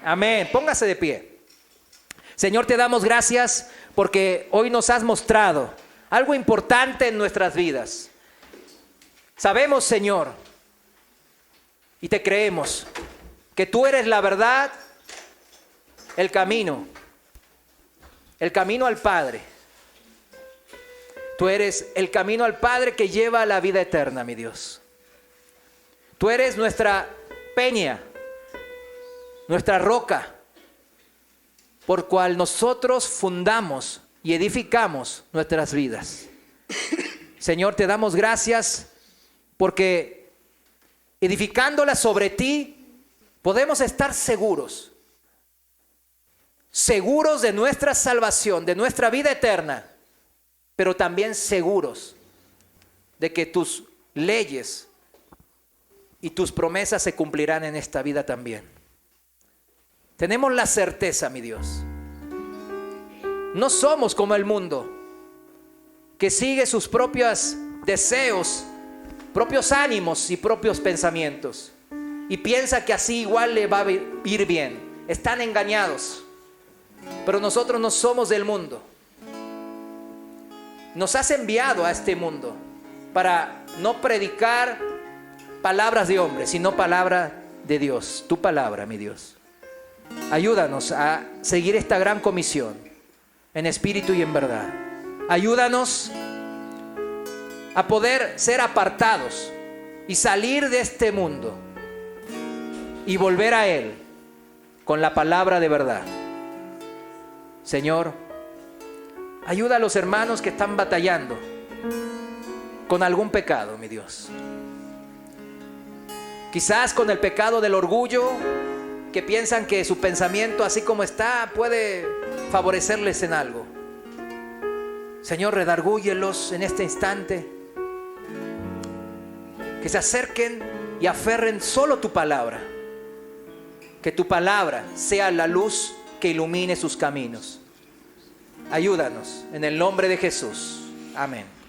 amén. Póngase de pie. Señor, te damos gracias porque hoy nos has mostrado algo importante en nuestras vidas. Sabemos, Señor, y te creemos, que tú eres la verdad, el camino al Padre. Tú eres el camino al Padre que lleva a la vida eterna, mi Dios. Tú eres nuestra peña, nuestra roca, por cual nosotros fundamos y edificamos nuestras vidas. Señor, te damos gracias porque edificándolas sobre ti podemos estar seguros de nuestra salvación, de nuestra vida eterna, pero también seguros de que tus leyes y tus promesas se cumplirán en esta vida también. Tenemos la certeza, mi Dios. No somos como el mundo, que sigue sus propios deseos, propios ánimos y propios pensamientos, y piensa que así igual le va a ir bien. Están engañados. Pero nosotros no somos del mundo. Nos has enviado a este mundo para no predicar palabras de hombres, sino palabra de Dios, tu palabra, mi Dios. Ayúdanos a seguir esta gran comisión en espíritu y en verdad. Ayúdanos a poder ser apartados y salir de este mundo y volver a Él con la palabra de verdad. Señor, ayuda a los hermanos que están batallando con algún pecado, mi Dios. Quizás con el pecado del orgullo, que piensan que su pensamiento así como está puede favorecerles en algo. Señor, redargúyelos en este instante, que se acerquen y aferren solo tu palabra, que tu palabra sea la luz que ilumine sus caminos. Ayúdanos en el nombre de Jesús. Amén.